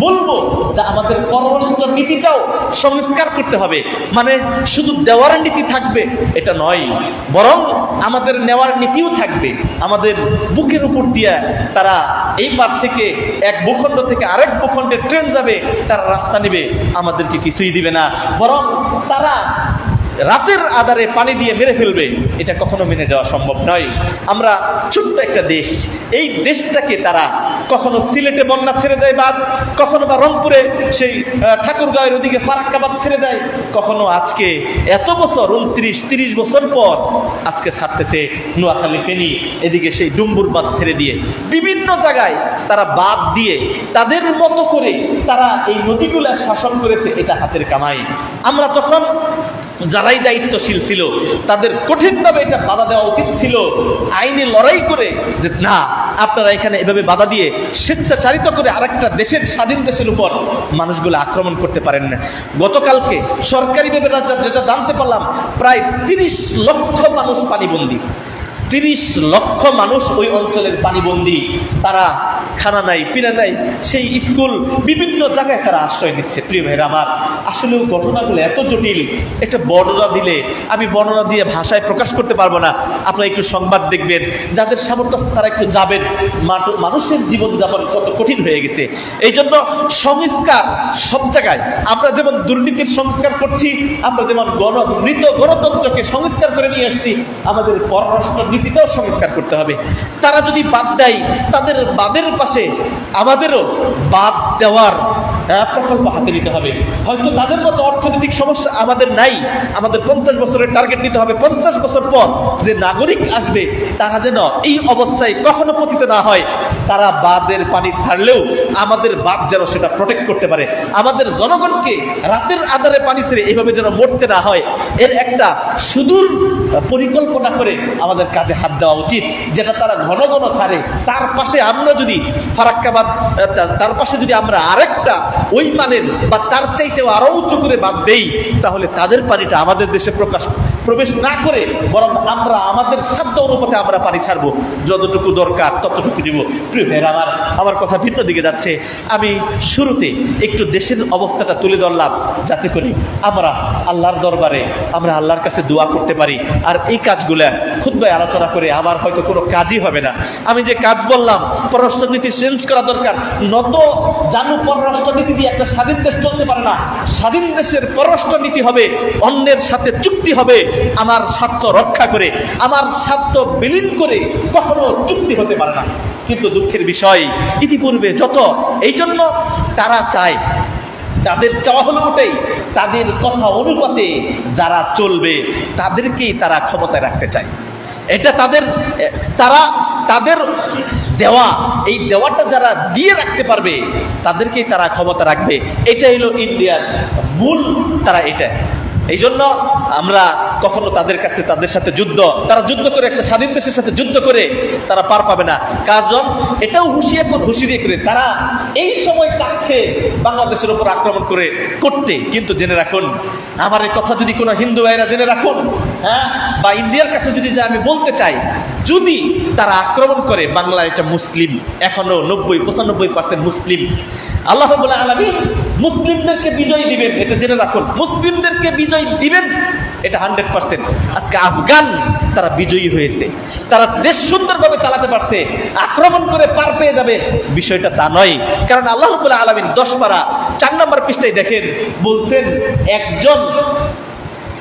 বলবো যে আমাদের পররাষ্ট্র নীতিটাও সংস্কার করতে হবে। মানে শুধু দেওয়ার নীতি থাকবে এটা নয়, বরং আমাদের নেওয়ার নীতিও থাকবে। আমাদের বুকের উপর দিয়ে তারা এই পার থেকে এক ভূখণ্ড থেকে আরেক ভূখণ্ডে ট্রেন যাবে, তারা রাস্তা নেবে, আমাদেরকে কিছুই দিবে না, বরং তারা রাতের আধারে পানি দিয়ে মেরে ফেলবে। এটা কখনো মেনে যাওয়া সম্ভব নয়। আমরা ছোট্ট একটা দেশ, এই দেশটাকে তারা কখনো সিলেটে বন্যা ছেড়ে দেয় বাদ, কখনো বা রংপুরে সেই ঠাকুরগাঁওয়ের ওদিকে ফারাক্কাবাদ ছেড়ে দেয়, কখনো আজকে এত বছর 29-30 বছর পর আজকে ছাড়তেছে নোয়াখালী, ফেনী, এদিকে সেই ডুম্বুর বাঁধ ছেড়ে দিয়ে বিভিন্ন জায়গায় তারা বাঁধ দিয়ে তাদের মতো করে তারা এই নদীগুলা শাসন করেছে। এটা হাতের কামাই। আমরা তখন যারাই দায়িত্বশীল ছিল তাদের কঠিনভাবে এটা বাধা দেওয়া উচিত ছিল, আইনে লড়াই করে, যে না, আপনারা এখানে এভাবে বাধা দিয়ে স্বেচ্ছাচারিত করে আরেকটা দেশের, স্বাধীন দেশের উপর মানুষগুলো আক্রমণ করতে পারেন না। গতকালকে সরকারিভাবে যেটা জানতে পারলাম, প্রায় 30 লক্ষ মানুষ পানিবন্দী, 30 লক্ষ মানুষ ওই অঞ্চলের পানিবন্দী। তারা খানা নাই, পিনা নাই, সেই স্কুল বিভিন্ন জায়গায় তারা আশ্রয় নিচ্ছে। প্রিয় ভাইরা আমার, আসলেও ঘটনাগুলো এত জটিল, একটা বর্ণনা দিলে আমি বর্ণনা দিয়ে ভাষায় প্রকাশ করতে পারবো না। আপনারা একটু সংবাদ দেখবেন, যাদের সামর্থ্য তারা একটু যাবেন। মানুষের জীবনযাপন কত কঠিন হয়ে গেছে। এই জন্য সংস্কার সব জায়গায়, আমরা যেমন দুর্নীতির সংস্কার করছি, আমরা যেমন মৃত গণতন্ত্রকে সংস্কার করে নিয়ে আসছি, আমাদের পররাষ্ট্র নীতিটাও সংস্কার করতে হবে। তারা যদি বাদ দেয়, তাদের বাদের পাশে আমাদেরও বাদ দেওয়ার প্রকল্প হাতে নিতে হবে। হয়তো তাদের মতো অর্থনৈতিক সমস্যা আমাদের নাই, আমাদের 50 বছরের টার্গেট নিতে হবে। 50 বছর পর যে নাগরিক আসবে, তারা যেন এই অবস্থায় কখনো পতিত না হয়। তারা বাঁধের পানি ছাড়লেও আমাদের বাঁধ যেন সেটা প্রোটেক্ট করতে পারে। আমাদের জনগণকে রাতের আধারে পানি ছেড়ে এইভাবে যেন মরতে না হয়, এর একটা সুদূর পরিকল্পনা করে আমাদের কাজে হাত দেওয়া উচিত। যেটা তারা ঘন ঘন ছাড়ে, তার পাশে আমরা যদি ফারাক্কাবাদ, তার পাশে যদি আমরা আরেকটা ওই মানের বা তার চাইতেও আরো উঁচু করে বাদ দেই, তাহলে তাদের পানিটা আমাদের দেশে প্রবেশ না করে বরং আমরা আমাদের সাধ্য অনুপাতে আমরা পানি ছাড়বো, যতটুকু দরকার ততটুকু দিব। প্রিয় ভাইরা আমার কথা ভিন্ন দিকে যাচ্ছে। আমি শুরুতে একটু দেশের অবস্থাটা তুলে ধরলাম, যাতে করে আমরা আল্লাহর দরবারে আমরা আল্লাহর কাছে দোয়া করতে পারি। আর এই কাজগুলা খুতবায় আলোচনা করে আমার হয়তো কোনো কাজই হবে না। আমি যে কাজ বললাম, পররাষ্ট্রনীতি চেঞ্জ করা দরকার। নত জানু পররাষ্ট্রনীতি দিয়ে একটা স্বাধীন দেশ চলতে পারে না। স্বাধীন দেশের পররাষ্ট্রনীতি হবে অন্যের সাথে চুক্তি হবে আমার স্বার্থ রক্ষা করে, আমার স্বার্থ বিলীন করে কখনো চুক্তি হতে পারে না। কিন্তু দুঃখের বিষয়, ইতিপূর্বে যত, এই জন্য তারা চায়, তাদের চাওয়া হলো ওটাই, তাদের কথা অনুপাতে যারা চলবে তাদেরকেই তারা ক্ষমতায় রাখতে চায়। এটা তাদের দেওয়া, এই দেওয়াটা যারা দিয়ে রাখতে পারবে তাদেরকেই তারা ক্ষমতা রাখবে। এটা হলো ইন্ডিয়ার মূল, তারা এটা এই জন্য আমরা কখনো তাদের কাছে, তাদের সাথে তারা যুদ্ধ করে, একটা স্বাধীন দেশের সাথে যুদ্ধ করে তারা পার পাবে না। কারণ এটাও হুঁশিয়ারি করে তারা এই সময় চাচ্ছে বাংলাদেশের উপর আক্রমণ করতে। কিন্তু জেনে রাখুন, আমার এই কথা যদি কোনো হিন্দু ভাইরা জেনে রাখুন, হ্যাঁ, বা ইন্ডিয়ার কাছে যদি যা আমি বলতে চাই, যদি তারা আক্রমণ করে, বাংলা এটা মুসলিম, এখনো 90-95% মুসলিম। আল্লাহ রাব্বুল আলামিন মুসলিমদেরকে বিজয় দিবেন, এটা জেনে রাখুন। মুসলিমদেরকে বিজয় দিবেন, এটা 100%। আজকে আফগান তারা বিজয়ী হয়েছে, তারা দেশ সুন্দরভাবে চালাতে পারছে। আক্রমণ করে পার পেয়ে যাবে, বিষয়টা তা নয়। কারণ আল্লাহ রাব্বুল আলামিন 10 পারা 4 নম্বর পৃষ্ঠায় দেখেন, বলছেন একজন,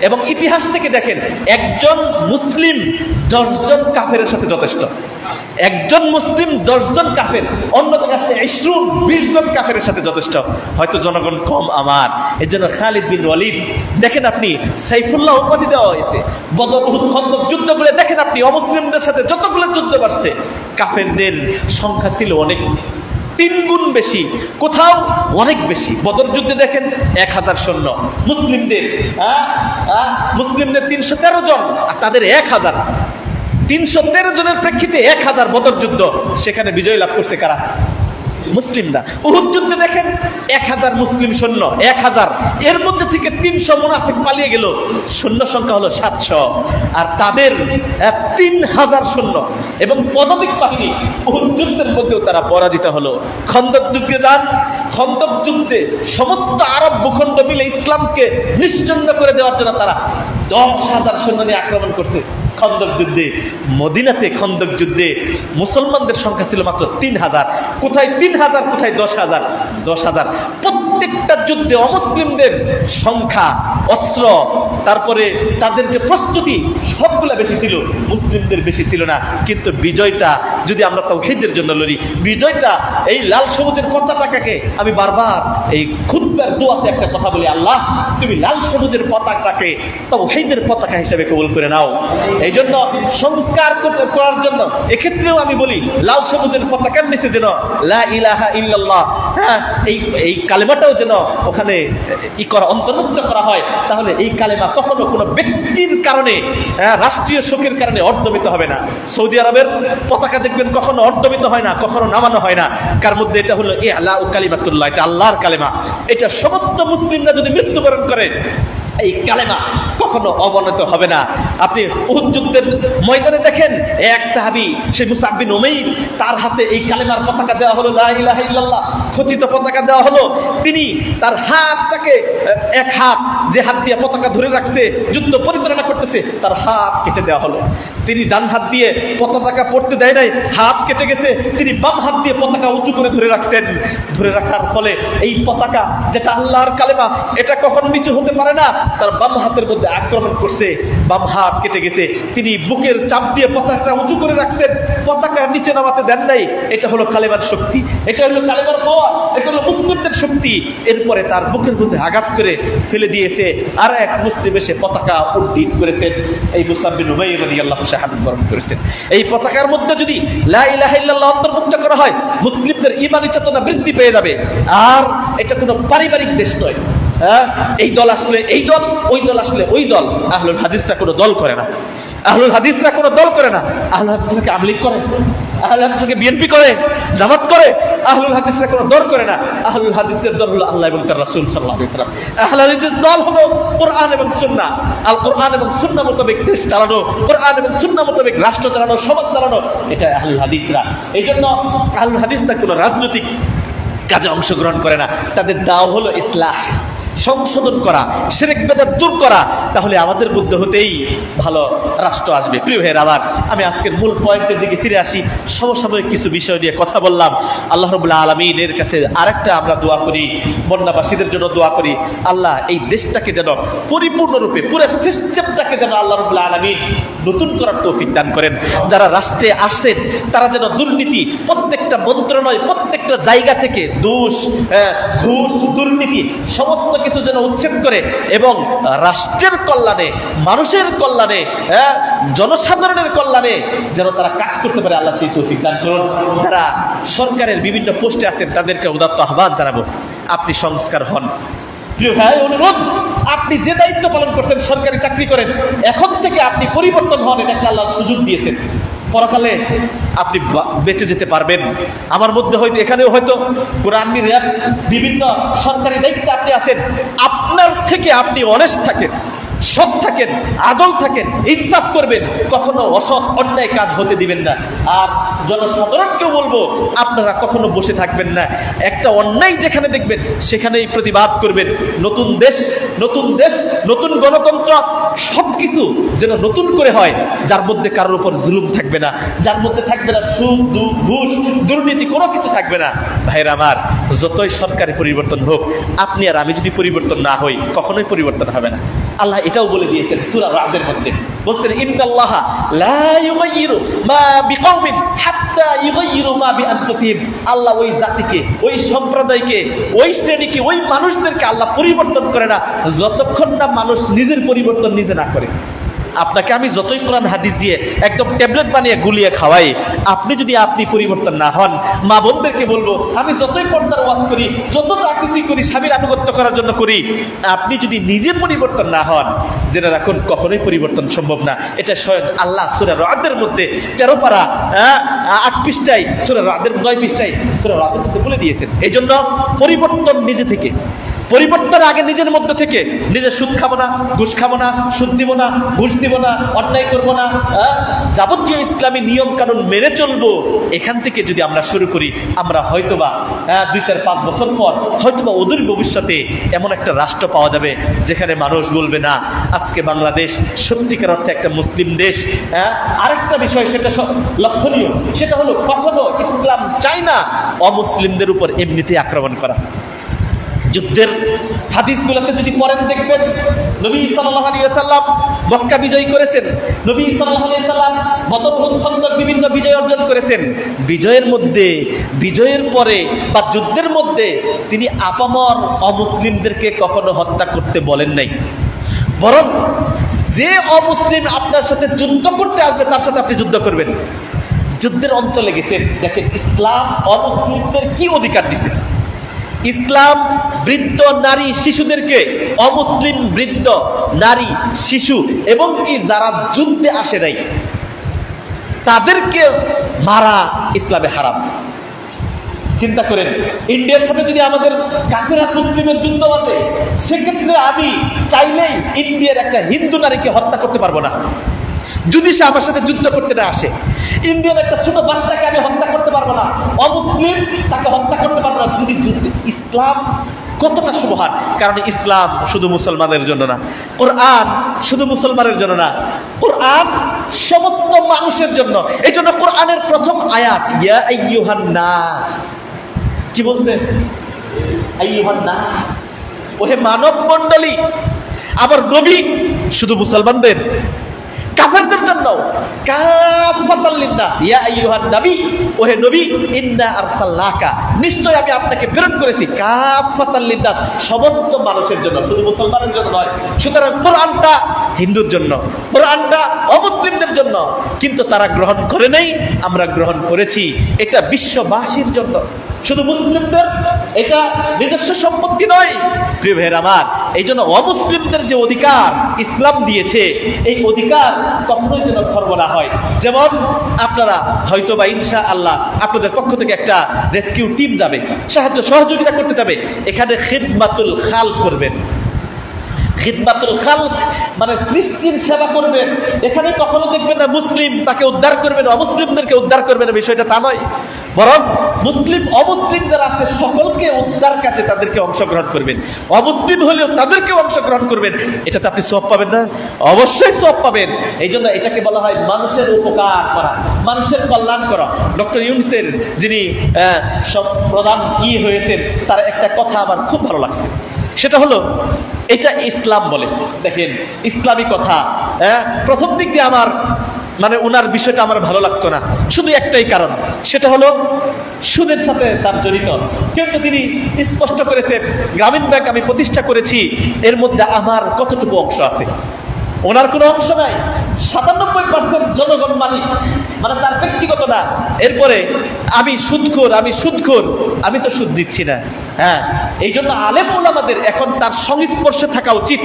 এবং ইতিহাস থেকে দেখেন, একজন মুসলিম 10 জন কাফেরের সাথে যথেষ্ট। একজন মুসলিম 10 জন কাফের, অন্য জায়গায় 20 জন কাফেরের সাথে যথেষ্ট। হয়তো জনগণ কম আমার, এর জন্য খালিদ বিন ওয়ালিদ দেখেন আপনি, সাইফুল্লাহ উপাধি দেওয়া হয়েছে। বদর, উহুদ, খন্দক যুদ্ধগুলো দেখেন আপনি, অমুসলিমদের সাথে যতগুলো যুদ্ধ বাড়ছে, কাফেরদের সংখ্যা ছিল অনেক 3 গুণ বেশি, কোথাও অনেক বেশি। বদর যুদ্ধে দেখেন 1000 সৈন্য, মুসলিমদের 313 জন, আর তাদের 1000। 313 জনের প্রেক্ষিতে 1000 বদর যুদ্ধ, সেখানে বিজয় লাভ করছে কারা? মুসলিম না। উহুদ যুদ্ধে দেখেন 1000 মুসলিম সৈন্য, 1000, এর মধ্যে থেকে 300 মুনাফিক পালিয়ে গেল, সৈন্য সংখ্যা হলো 700, আর তাদের 3000 সৈন্য এবং পদাতিক বাহিনী। উহুদ যুদ্ধের মধ্যেও তারা পরাজিত হলো। খন্দক যুদ্ধে যান, খন্দক যুদ্ধে সমস্ত আরব ভূখণ্ড মিলে ইসলামকে নিশ্চিহ্ন করে দেওয়ার জন্য তারা 10,000 সৈন্য নিয়ে আক্রমণ করছে। খন্দক যুদ্ধে, মদিনাতে খন্দক যুদ্ধে মুসলমানদের সংখ্যা ছিল মাত্র 3000। কোথায় 3000, কোথায় 10,000? 10,000। প্রত্যেকটা যুদ্ধে অমুসলিমদের সংখ্যা, অস্ত্র, তারপরে তাদের যে প্রস্তুতি, সবগুলা বেশি ছিল, মুসলিমদের বেশি ছিল না। কিন্তু বিজয়টা যদি আমরা তাওহীদের জন্য লড়ি, বিজয়টা এই লাল সবুজের পতাকাকে, আমি বারবার এই খুতবার দোয়াতে একটা কথা বলি, আল্লাহ তুমি লাল সবুজের পতাকাকে তাওহীদের পতাকা হিসেবে কবুল করে নাও। এই জন্য সংস্কার করার জন্য এক্ষেত্রেও আমি বলি, লাল সবুজের পতাকার নিচে যেন লা ইলাহা ইল্লাল্লাহ, হ্যাঁ, এই কালেমাটাও যেন ওখানে অন্তর্ভুক্ত করা হয়। তাহলে এই কালেমা কখনো কোনো ব্যক্তির কারণে, রাষ্ট্রীয় শোকের কারণে অর্ধমিত হবে না। সৌদি আরবের পতাকা দেখবেন কখনো অর্ধমিত হয় না, কখনো নামানো হয় না। কার মধ্যে এটা হলো ইআলাউ কালিমাতুল্লাহ, এটা আল্লাহর কালেমা। এটা সমস্ত মুসলিমরা যদি মৃত্যুবরণ করে, এই কালেমা কখনো অবনত হবে না। আপনি উহুদ যুদ্ধের ময়দানে দেখেন, এক সাহাবী, সে মুসআব বিন উমাইর, তার হাতে এই কালেমার পতাকা দেওয়া হলো, লা ইলাহা ইল্লাল্লাহ খচিত পতাকা দেওয়া হলো। তিনি তার হাতটাকে, এক হাত, যে হাত দিয়ে পতাকা ধরে রাখছে, যুদ্ধ পরিচালনা করতেছে, তার হাত কেটে দেওয়া হলো। তিনি ডান হাত দিয়ে পতাকা পড়তে দেয় নাই, হাত কেটে গেছে। তিনি বাম হাত দিয়ে পতাকা উঁচু করে ধরে রাখছেন। ধরে রাখার ফলে এই পতাকা, যেটা আল্লাহর কালেমা, এটা কখনো নিচু হতে পারে না। তার বাম হাতের মধ্যে আক্রমণ করছে, বাম হাত কেটে গেছে। তিনি বুকের চাপ দিয়ে পতাকা উঁচু করে রাখছেন, পতাকা নিচে নামাতে দেন নাই। এটা হলো কালেমার শক্তি, এটা হলো কালেমার পাওয়ার, এটা হলো মুসলিমদের শক্তি। এরপরে তার বুকের মধ্যে আঘাত করে ফেলে দিয়েছে, আর এক মুসলিম এসে পতাকা উড্ডীন করেছেন। এই মুসআব বিন উমাইর রাদিয়াল্লাহু শাহাদাত বরণ করেছেন। এই পতাকার মধ্যে যদি লা ইলাহা ইল্লাল্লাহ অন্তর্ভুক্ত করা হয়, মুসলিমদের ঈমানি চেতনা বৃদ্ধি পেয়ে যাবে। আর এটা কোনো পারিবারিক দেশ নয়, এই দল আসলে এই দল, ওই দল আসলে ওই দল। আহলুল হাদিসরা কোনো দল করে না, আহলুল হাদিসরা কোনো দল করে না। আহলুল হাদিসকে আওয়ামী লীগ করে, আহলুল হাদিসকে বিএনপি করে, জামাত করে। আহলুল হাদিসরা কোনো দল করে না। আহলুল হাদিসের দল হলো আল্লাহ এবং তার রাসূল সাল্লাল্লাহু আলাইহি ওয়াসাল্লাম। আহলুল হাদিস দল হলো কোরআন এবং সুন্নাহ, আল কোরআন এবং সুন্নাহ মোতাবেক দেশ চালানো, কোরআন এবং সুন্নাহ মোতাবেক রাষ্ট্র চালানো, সমাজ চালানো, এটা আহলুল হাদিসরা। এই জন্য আহলুল হাদিসরা কোনো রাজনৈতিক কাজে অংশগ্রহণ করে না। তাদের দাওয়া হলো ইসলাহ, সংশোধন করা, শিরক বিদআত দূর করা। তাহলে আমাদের মধ্যে হতেই ভালো রাষ্ট্র আসবে। প্রিয় ভাইয়েরা, আবার আমি আজকের মূল পয়েন্টের দিকে ফিরে আসি। সমসাময়িক কিছু বিষয় নিয়ে কথা বললাম। আল্লাহ রাব্বুল আলামিনের কাছে আরেকটা আমরা দোয়া করি, বন্যাবাসীদের জন্য দোয়া করি, আল্লাহ এই দেশটাকে যেন পরিপূর্ণরূপে, পুরো সিস্টেমটাকে যেন আল্লাহ রাব্বুল আলামিন নতুন করার তৌফিক দান করেন। যারা রাষ্ট্রে আসছেন তারা যেন দুর্নীতি, প্রত্যেকটা মন্ত্রণালয়, প্রত্যেকটা জায়গা থেকে ঘুষ, দুর্নীতি, সমস্ত কিছু যেন উচ্ছেদ করে এবং রাষ্ট্রের কল্যাণে, মানুষের কল্যাণে, জনসাধারণের কল্যাণে যেন তারা কাজ করতে পারে। আল্লাহ সেই তৌফিক দান করুন। যারা সরকারের বিভিন্ন পোস্টে আছেন তাদেরকে উদাত্ত আহ্বান জানাবো, আপনি সংস্কার হন, প্রিয় ভাই, অনুরোধ, আপনি যে দায়িত্ব পালন করছেন, সরকারি চাকরি করেন, এখন থেকে আপনি পরিবর্তন হন, এটা আল্লাহর সুযোগ দিয়েছেন। পরকালে আপনি বেঁচে যেতে পারবেন। আমার মধ্যে হয়তো এখানেও হয়তো কোরআন, র্যাব, বিভিন্ন সরকারি দায়িত্বে আপনি আছেন, আপনার থেকে আপনি অনেস্ট থাকেন, সৎ থাকেন, আদল থাকেন, ইনসাফ করবেন, কখনো অসৎ অন্যায় কাজ হতে দিবেন না। আর জনসাধারণকেও বলবো, আপনারা কখনো বসে থাকবেন না, একটা অন্যায় যেখানে দেখবেন সেখানেই প্রতিবাদ করবেন। নতুন দেশ, নতুন গণতন্ত্র, সবকিছু যেন নতুন করে হয়, যার মধ্যে কারোর উপর জুলুম থাকবে না, যার মধ্যে থাকবে না সুদ, ঘুষ, দুর্নীতি, কোনো কিছু থাকবে না। ভাইরা আমার, যতই সরকারি পরিবর্তন হোক, আপনি আর আমি যদি পরিবর্তন না হই, কখনোই পরিবর্তন হবে না। আল্লাহ এটাও বলে দিয়েছেন সূরা রাদের মধ্যে, বলছেন ইন্নাল্লাহা লা ইউগাইয়িরু মা বিকাউমিন হাত্তা ইউগাইয়িরু মা বিআনফুসিহিম। আল্লাহ ওই জাতিকে, ওই সম্প্রদায়কে, ওই শ্রেণীকে, ওই মানুষদেরকে আল্লাহ পরিবর্তন করে না যতক্ষণ না মানুষ নিজের পরিবর্তন নিজে না করে। আপনাকে আমি যতই কোরআন হাদিস দিয়ে একদম ট্যাবলেট বানিয়ে গুলিয়ে খাওয়াই, আপনি পরিবর্তন না হন, মা বোনদেরকে বলবো, আমি যতই পর্দার ওয়াজ করি, যত যা কিছুই করি স্বামীর আনুগত্য করার জন্য করি, আপনি যদি নিজে পরিবর্তন না হন, জেনে রাখুন কখনোই পরিবর্তন সম্ভব না। এটা স্বয়ং আল্লাহ সূরা রাদের মধ্যে 13 পারা 8 পৃষ্ঠায়, সূরা রাদের 9 পৃষ্ঠায় সূরা রাদের মধ্যে বলে দিয়েছেন। এই জন্য পরিবর্তন নিজে থেকে, পরিবর্তন আগে নিজের মধ্যে থেকে। নিজে সুদ খাবো না, ঘুষ খাবো না, সুদ দিব না, ঘুষ দিব না, অন্যায় করবো না, যাবতীয় ইসলামী নিয়ম কানুন মেনে চলবো, এখান থেকে যদি আমরা শুরু করি, আমরা হয়তোবা 2, 4, 5 বছর পর হয়তোবা অদূর ভবিষ্যতে এমন একটা রাষ্ট্র পাওয়া যাবে যেখানে মানুষ বলবে না আজকে বাংলাদেশ সত্যিকার অর্থে একটা মুসলিম দেশ। আরেকটা বিষয় সেটা লক্ষণীয়, সেটা হলো কখনো ইসলাম চায় না অমুসলিমদের উপর এমনিতে আক্রমণ করা। যুদ্ধের হাদিসগুলোতে যদি পড়েন দেখবেন, নবী সাল্লাল্লাহু আলাইহি ওয়াসাল্লাম মক্কা বিজয় করেছেন, নবী সাল্লাল্লাহু আলাইহি ওয়াসাল্লাম বদর, উহুদ, খন্দক বিভিন্ন বিজয় অর্জন করেছেন। বিজয়ের পরে বা যুদ্ধের মধ্যে তিনি আপামর অমুসলিমদেরকে কখনো হত্যা করতে বলেন নাই, বরং যে অমুসলিম আপনার সাথে যুদ্ধ করতে আসবে তার সাথে আপনি যুদ্ধ করবেন। যুদ্ধের অঞ্চলে গেছেন, দেখেন ইসলাম অমুসলিমদের কি অধিকার দিছে। ইসলাম বৃদ্ধ নারী শিশুদেরকে, অমুসলিম বৃদ্ধ নারী শিশু এবং কি যারা যুদ্ধে আসে নাই তাদেরকে মারা ইসলামে হারাম। চিন্তা করেন, ইন্ডিয়ার সাথে যদি আমাদের কাফের আর মুসলিমের যুদ্ধ আছে, সেক্ষেত্রে আমি চাইলেই ইন্ডিয়ার একটা হিন্দু নারীকে হত্যা করতে পারবো না যদি সে আমার সাথে যুদ্ধ করতে না আসে। ইন্ডিয়ার একটা ছোট বাচ্চাকে আমি হত্যা করতে পারবো না, অমুসলিম তাকে হত্যা করতে পারবো না যদি যুদ্ধে। ইসলাম কতটা সুবহান, কারণ ইসলাম শুধু মুসলমানের জন্য না, কোরআন শুধু মুসলমানের জন্য না, কোরআন সমস্ত মানুষের জন্য। এই জন্য কোরআনের প্রথম আয়াত ইয়া আইয়ুহান নাস, কি বলছে? আইয়ুহান নাস, ওহে মানব মণ্ডলী। আবার নবী শুধু মুসলমানদের, কাফেরদের জন্য, কাফাতাল লিন্নাস, ইয়া আইয়ুহান নবী, ওহে নবী, ইন্না আরসালনাকা, নিশ্চয় আমি আপনাকে প্রেরণ করেছি কাফাতাল লিন্নাস, সমস্ত মানুষের জন্য, শুধু মুসলমানের জন্য নয়। সুতরাং কোরআনটা হিন্দুর জন্য, কোরআনটা অমুসলিমদের জন্য, কিন্তু তারা গ্রহণ করে নাই, আমরা গ্রহণ করেছি। এটা বিশ্ববাসীর জন্য, শুধু মুসলিমদের এটা নিজস্ব সম্পত্তি নয়। প্রিয় ভাইয়ের আমার, এই জন্য অমুসলিমদের যে অধিকার ইসলাম দিয়েছে, এই অধিকার কখনোই যেন খর্ব না হয়। যেমন আপনারা হয়তো বা ইনশাআল্লাহ আপনাদের পক্ষ থেকে একটা রেস্কিউ টিম যাবে, সাহায্য সহযোগিতা করতে যাবে, এখানে খিদমাতুল খালক করবেন। খিদমাতুল খালক মানে সৃষ্টির সেবা করবেন। এখানে কখনো দেখবেন না মুসলিম তাকে উদ্ধার করবেন, অমুসলিমদেরকে উদ্ধার করবেন, বিষয়টা তা নয়, বরং মুসলিম অমুসলিম যারা আছে সকলকে উদ্ধার কাজে তাদেরকে অংশগ্রহণ করবেন, অমুসলিম হলেও তাদেরকে অংশগ্রহণ করবেন। এটাতে আপনি সওয়াব পাবেন না? অবশ্যই সওয়াব পাবেন। এই জন্য এটাকে বলা হয় মানুষের উপকার করা, মানুষের কল্যাণ করা। ডক্টর ইউনূসের যিনি প্রধান হয়েছেন, তার একটা কথা আমার খুব ভালো লাগছে, সেটা হলো এটা ইসলাম বলে। দেখেন ইসলামী কথা, প্রথম দিক দিয়ে আমার মানে ওনার বিষয়টা আমার ভালো লাগতো না, শুধু একটাই কারণ, সেটা হলো সুদের সাথে তার জড়িত। কিন্তু তিনি স্পষ্ট করেছেন গ্রামীণ ব্যাংক আমি প্রতিষ্ঠা করেছি, এর মধ্যে আমার কতটুকু অংশ আছে। ওনার কোনো অংশ নাই, 97% জনগণ মালিক, মানে তার ব্যক্তিগত না। এরপরে আমি সুদখোর, আমি তো সুদ দিচ্ছি না। হ্যাঁ, এই জন্য আলেম ওলামাদের এখন তার সংস্পর্শে থাকা উচিত।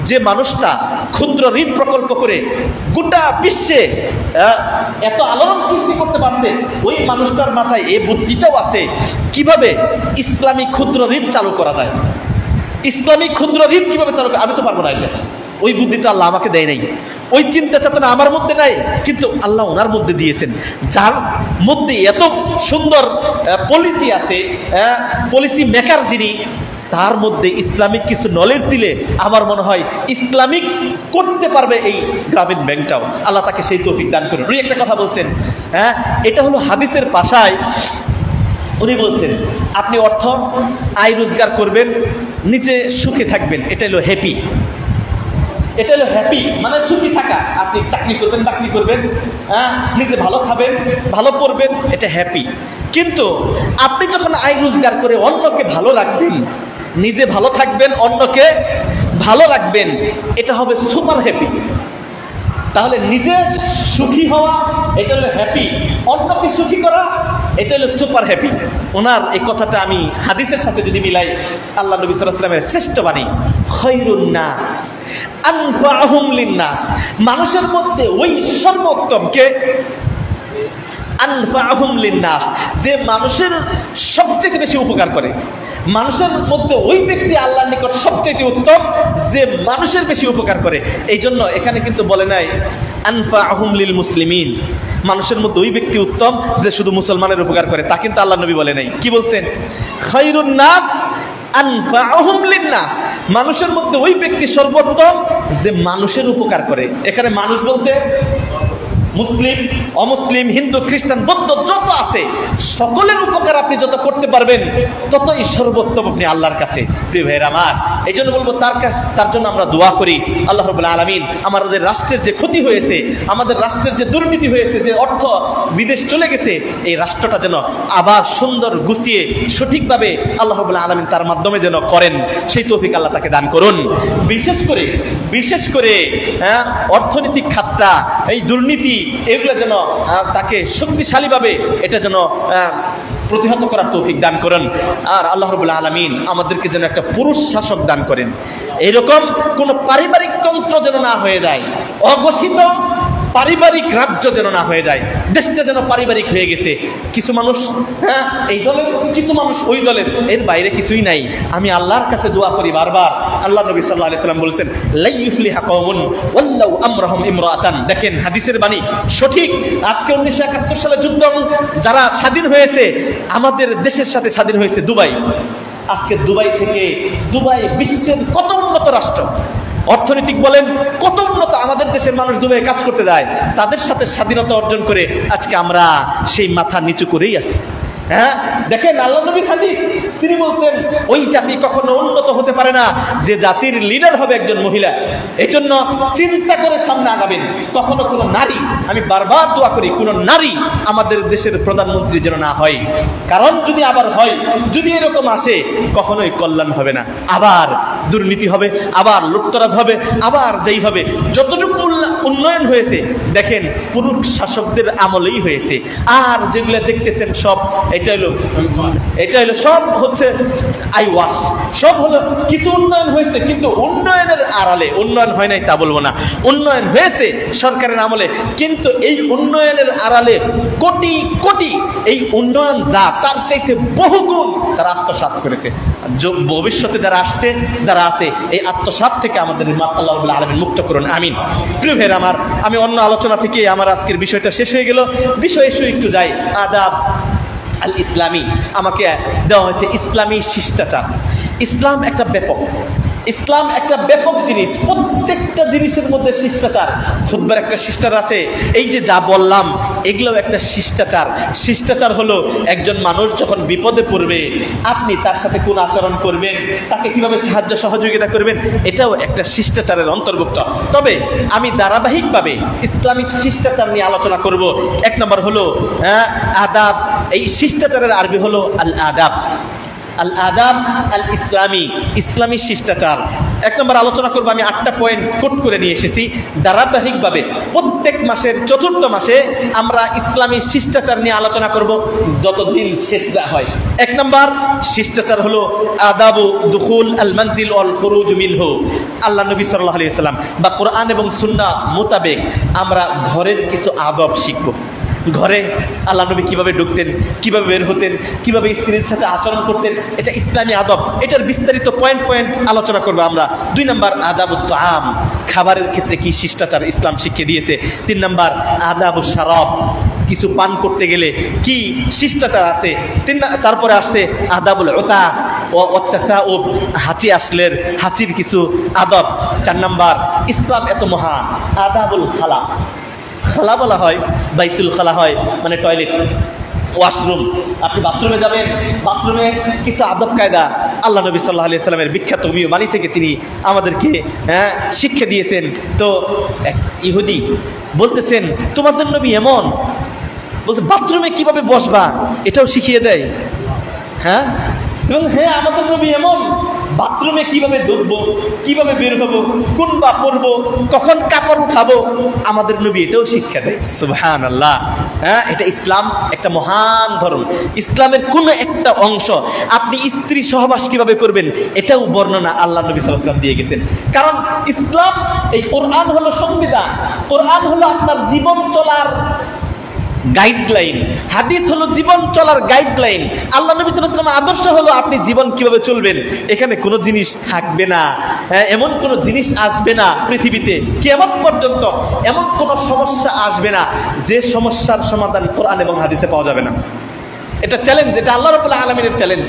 যে মানুষটা ক্ষুদ্র ঋণ প্রকল্প করে গোটা বিশ্বে এত আলোড়ন সৃষ্টি করতে পারছে, ওই মানুষটার মাথায় এই বুদ্ধিটাও আছে কিভাবে ইসলামিক ক্ষুদ্র ঋণ চালু করা যায়। ইসলামিক ক্ষুদ্র ঋণ কিভাবে চালু করা, আমি তো পারবো না। এটা ওই বুদ্ধিটা আল্লাহ আমাকে দেয় নাই, ওই চিন্তা চেতনা আমার মধ্যে নাই, কিন্তু আল্লাহ ওনার মধ্যে দিয়েছেন। যার মধ্যে এত সুন্দর পলিসি আছে, পলিসি মেকার যিনি, তার মধ্যে ইসলামিক কিছু নলেজ দিলে আমার মনে হয় ইসলামিক করতে পারবে এই গ্রামীণ ব্যাংকটাও। আল্লাহ তাকে সেই তৌফিক দান করুন। উনি একটা কথা বলছেন, এটা হলো হাদিসের ভাষায়। উনি বলছেন আপনি অর্থ আয় রোজগার করবেন, নিচে সুখে থাকবেন, এটা হলো হ্যাপি। এটা হলো হ্যাপি মানে সুখী থাকা। আপনি চাকরি করবেন, বাকরি করবেন, নিজে ভালো খাবেন, ভালো পড়বেন, এটা হ্যাপি। কিন্তু আপনি যখন আয় রোজগার করে অন্যকে ভালো রাখবেন, নিজে ভালো থাকবেন, অন্যকে ভালো রাখবেন, এটা হবে সুপার হ্যাপি। তাহলে নিজে সুখী হওয়া এটা হলো হ্যাপি, অন্যকে সুখী করা এটা হলো সুপার হ্যাপি। ওনার এই কথাটা আমি হাদিসের সাথে যদি মিলাই, আল্লাহ নবী সাল্লাল্লাহু আলাইহি ওয়াসাল্লামের শ্রেষ্ঠ বাণী, খায়রুন নাস আনফাহুম লিন-নাস, মানুষের মধ্যে ওই সর্বোত্তমকে, আনফাহুম লিন-নাস, যে মানুষের সবচেয়ে বেশি উপকার করে। মানুষের মধ্যে ওই ব্যক্তি আল্লাহর নিকট সবচেয়ে উত্তম যে মানুষের বেশি উপকার করে। এই জন্য এখানে কিন্তু বলে নাই আনফাহুম লিল মুসলিমিন, মানুষের মধ্যে ওই ব্যক্তি উত্তম যে শুধু মুসলমানের উপকার করে, তা কিন্তু আল্লাহ নবী বলে নাই। কি বলছেন? খায়রুন নাস আনফাহুম লিন-নাস, মানুষের মধ্যে ওই ব্যক্তি সর্বোত্তম যে মানুষের উপকার করে। এখানে মানুষ বলতে মুসলিম, অমুসলিম, হিন্দু, খ্রিস্টান, বৌদ্ধ যত আছে সকলের উপকার আপনি যত করতে পারবেন ততই সর্বোত্তম আপনি আল্লাহর কাছে। প্রিয় ভাইয়ের আমার, এই জন্য বলবো তার জন্য আমরা দোয়া করি। আল্লাহ রাব্বুল আলামিন আমাদের রাষ্ট্রের যে ক্ষতি হয়েছে, আমাদের রাষ্ট্রের যে দুর্নীতি হয়েছে, যে অর্থ বিদেশ চলে গেছে, এই রাষ্ট্রটা যেন আবার সুন্দর গুছিয়ে সঠিকভাবে আল্লাহ রাব্বুল আলামিন তার মাধ্যমে যেন করেন, সেই তৌফিক আল্লাহ তাকে দান করুন। বিশেষ করে অর্থনৈতিক খাতটা, এই দুর্নীতি, এগুলো যেন তাকে শক্তিশালীভাবে এটা যেন প্রতিহত করার তৌফিক দান করেন। আর আল্লাহ রাব্বুল আলামিন আমাদেরকে যেন একটা পুরুষ শাসক দান করেন। এইরকম কোন পারিবারিক তন্ত্র যেন না হয়ে যায়, অঘোষিত পারিবারিক রাজ্য যেন না হয়ে যায়। দেশটা যেন পারিবারিক হয়ে গেছে, কিছু মানুষ এই দলের, কিছু মানুষ ওই দলের, এর বাইরে কিছুই নাই। আমি আল্লাহর কাছে দোয়া করি বারবার। আল্লাহ নবী সাল্লাল্লাহু আলাইহি সাল্লাম বলেছেন লা ইউফলিহা কওমুন ওয়াল্লাউ আমরাহুম ইমরাতান। দেখেন হাদিসের বাণী সঠিক। আজকে 1971 সালে যুদ্ধ যারা স্বাধীন হয়েছে, আমাদের দেশের সাথে স্বাধীন হয়েছে দুবাই। আজকে দুবাই থেকে, দুবাই বিশ্বের কত উন্নত রাষ্ট্র, অর্থনৈতিক বলেন কত উন্নত, আমাদের দেশের মানুষ দুবাই কাজ করতে যায়, তাদের সাথে স্বাধীনতা অর্জন করে আজকে আমরা সেই মাথা নিচু করেই আছি। দেখেন আল্লাহ নবীর হাদিস, তিনি বলছেন ওই জাতি কখনো উন্নত হতে পারে না যে জাতির লিডার হবে একজন মহিলা। এই জন্য চিন্তা করে সামনে আগাবেন। কখনো কোনো নারী, আমি বারবার দোয়া করি, কোনো নারী আমাদের দেশের প্রধানমন্ত্রী যেন না হয়। কারণ যদি আবার হয়, যদি এরকম আসে, কখনোই কল্যাণ হবে না। আবার দুর্নীতি হবে, আবার লুটতরাজ হবে, আবার যেই হবে। যতটুকু উন্নয়ন হয়েছে দেখেন পুরুষ শাসকদের আমলেই হয়েছে। আর যেগুলো দেখতেছেন সব এটা হলো সব হচ্ছে আই ওয়াশ, সব হলো কিছু উন্নয়ন হয়েছে, কিন্তু উন্নয়নের আড়ালে উন্নয়ন হয় নাই তা বলবো না, উন্নয়ন হয়েছে সরকারের আমলে, কিন্তু এই উন্নয়নের আড়ালে কোটি কোটি এই উন্নয়ন যা তার চাইতে বহুগুণ তারা আত্মসাৎ করেছে। ভবিষ্যতে যারা আসছে, যারা আছে, এই আত্মসাৎ থেকে আমাদের আল্লাহ রাব্বুল আলামিন মুক্ত করুন, আমিন। প্রিয় ভাইরা আমার, আমি অন্য আলোচনা থেকে আমার আজকের বিষয়টা শেষ হয়ে গেল। বিষয় এসে একটু যাই, আদাব আল ইসলামী আমাকে দেওয়া হয়েছে ইসলামী শিষ্টাচার। ইসলাম একটা ব্যাপক, ইসলাম একটা ব্যাপক জিনিস, প্রত্যেকটা জিনিসের মধ্যে শিষ্টাচার। খুতবার একটা শিষ্টাচার আছে, এই যে যা বললাম এগুলো একটা শিষ্টাচার। শিষ্টাচার হলো একজন মানুষ যখন বিপদে পড়বে আপনি তার সাথে কোন আচরণ করবেন, তাকে কিভাবে সাহায্য সহযোগিতা করবেন, এটাও একটা শিষ্টাচারের অন্তর্ভুক্ত। তবে আমি ধারাবাহিকভাবে ইসলামিক শিষ্টাচার নিয়ে আলোচনা করব। এক নম্বর হলো আদাব। এই শিষ্টাচারের আরবি হলো আল আদাব। আল আদাব আল ইসলামী, ইসলামী শিষ্টাচার। 1 নম্বর আলোচনা করবো, আমি 8টা পয়েন্ট কোট করে নিয়ে এসেছি। ধারাবাহিকভাবে প্রত্যেক মাসের 4র্থ মাসে আমরা ইসলামী শিষ্টাচার নিয়ে আলোচনা করব যতদিন শেষ না হয়। 1 নম্বর শিষ্টাচার হলো আদাবু দুখুল আল মানজিল ওয়াল খুরুজ মিনহু। আল্লাহ নবী সাল্লাল্লাহু আলাইহি ওয়াসাল্লাম বা কোরআন এবং সুন্নাহ মোতাবেক আমরা ঘরের কিছু আদব শিখব। ঘরে আল্লাহ নবী কিভাবে ঢুকতেন, কিভাবে বের হতেন, কিভাবে স্ত্রীর সাথে আচরণ করতেন, এটা ইসলামী আদব। এটার বিস্তারিত পয়েন্ট পয়েন্ট আলোচনা করবো আমরা। 2 নম্বর আদাবুত তাআম, খাবারের ক্ষেত্রে কি শিষ্টাচার ইসলাম শিখিয়ে দিয়েছে। 3 নম্বর আদাবুশ শারাব, কিছু পান করতে গেলে কি শিষ্টাচার আছে। তারপরে আসছে আদাবুল উতাস ও ওয়াত্তাসাউব, হাঁচি আসলের হাঁচির কিছু আদব। 4 নম্বর ইসলাম এত মহান, আদাবুল খালা। খালা বলা হয়, বাইতুল খালা হয় মানে টয়লেট, ওয়াশরুম। আপনি বাথরুমে যাবেন, বাথরুমে কিছু আদব কায়দা আল্লাহ নবী সাল্লাল্লাহু আলাইহি ওয়াসাল্লামের বিখ্যাত বাণী থেকে তিনি আমাদেরকে শিক্ষা দিয়েছেন। তো ইহুদি বলতেছেন তোমাদের নবী এমন, বলছে বাথরুমে কিভাবে বসবা এটাও শিখিয়ে দেয়। হ্যাঁ, এবং হ্যাঁ আমাদের নবী এমন, বাথরুমে কিভাবে ঢুকবো, কিভাবে বের হবো, কোন বা পরবো, কখন কাপড় উঠাবো, আমাদের নবী এটাও শিক্ষা দেয়। সুবহানাল্লাহ। হ্যাঁ, এটা ইসলাম একটা মহান ধর্ম। ইসলামের কোন একটা অংশ আপনি স্ত্রী সহবাস কিভাবে করবেন এটাও বর্ণনা আল্লাহ নবী সাল্লাল্লাহু আলাইহি ওয়াসাল্লাম দিয়ে গেছেন। কারণ ইসলাম, এই কোরআন হলো সংবিধান, কোরআন হলো আপনার জীবন চলার গাইডলাইন, হাদিস হলো জীবন চলার গাইডলাইন। আল্লাহ নবী সাল্লাল্লাহু আলাইহি ওয়াসাল্লাম আদর্শ হলো আপনি জীবন কিভাবে চলবেন। এখানে কোনো জিনিস থাকবে না, এমন কোনো জিনিস আসবে না পৃথিবীতে কিয়ামত পর্যন্ত, এমন কোনো সমস্যা আসবে না যে সমস্যার সমাধান কোরআন এবং হাদিসে পাওয়া যাবে না। এটা চ্যালেঞ্জ, এটা আল্লাহ রাব্বুল আলামিনের চ্যালেঞ্জ।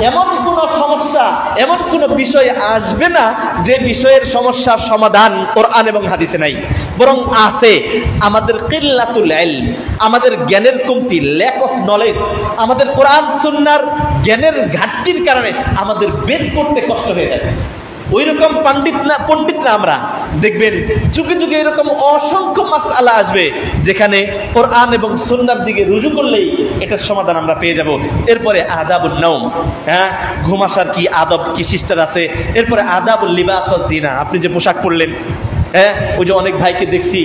এমন কোন সমস্যা, এমন কোন বিষয় আসবে না যে বিষয়ের সমস্যার সমাধান কোরআন এবং হাদিসে নাই, বরং আছে আমাদের কিল্লাতুল ইলম, আমাদের জ্ঞানের কমতি, ল্যাক অফ নলেজ, আমাদের কোরআন সুন্নাহর জ্ঞানের ঘাটতির কারণে আমাদের বের করতে কষ্ট হয়ে যায়। ওই রকম পণ্ডিত না আমরা, দেখবেন যুগে যুগে এরকম অসংখ্য মাসআলা আসবে যেখানে কোরআন এবং সুন্নাহর দিকে রুজু করলেই এটার সমাধান আমরা পেয়ে যাব। এরপরে আদাবুন নাওম, ঘুম আসার কি আদব, কি শিষ্টাচার আছে। এরপরে আদাবুল লিবাস ওয়াজ জিনা, আপনি যে পোশাক পরলেন, ওই যে অনেক ভাইকে দেখছি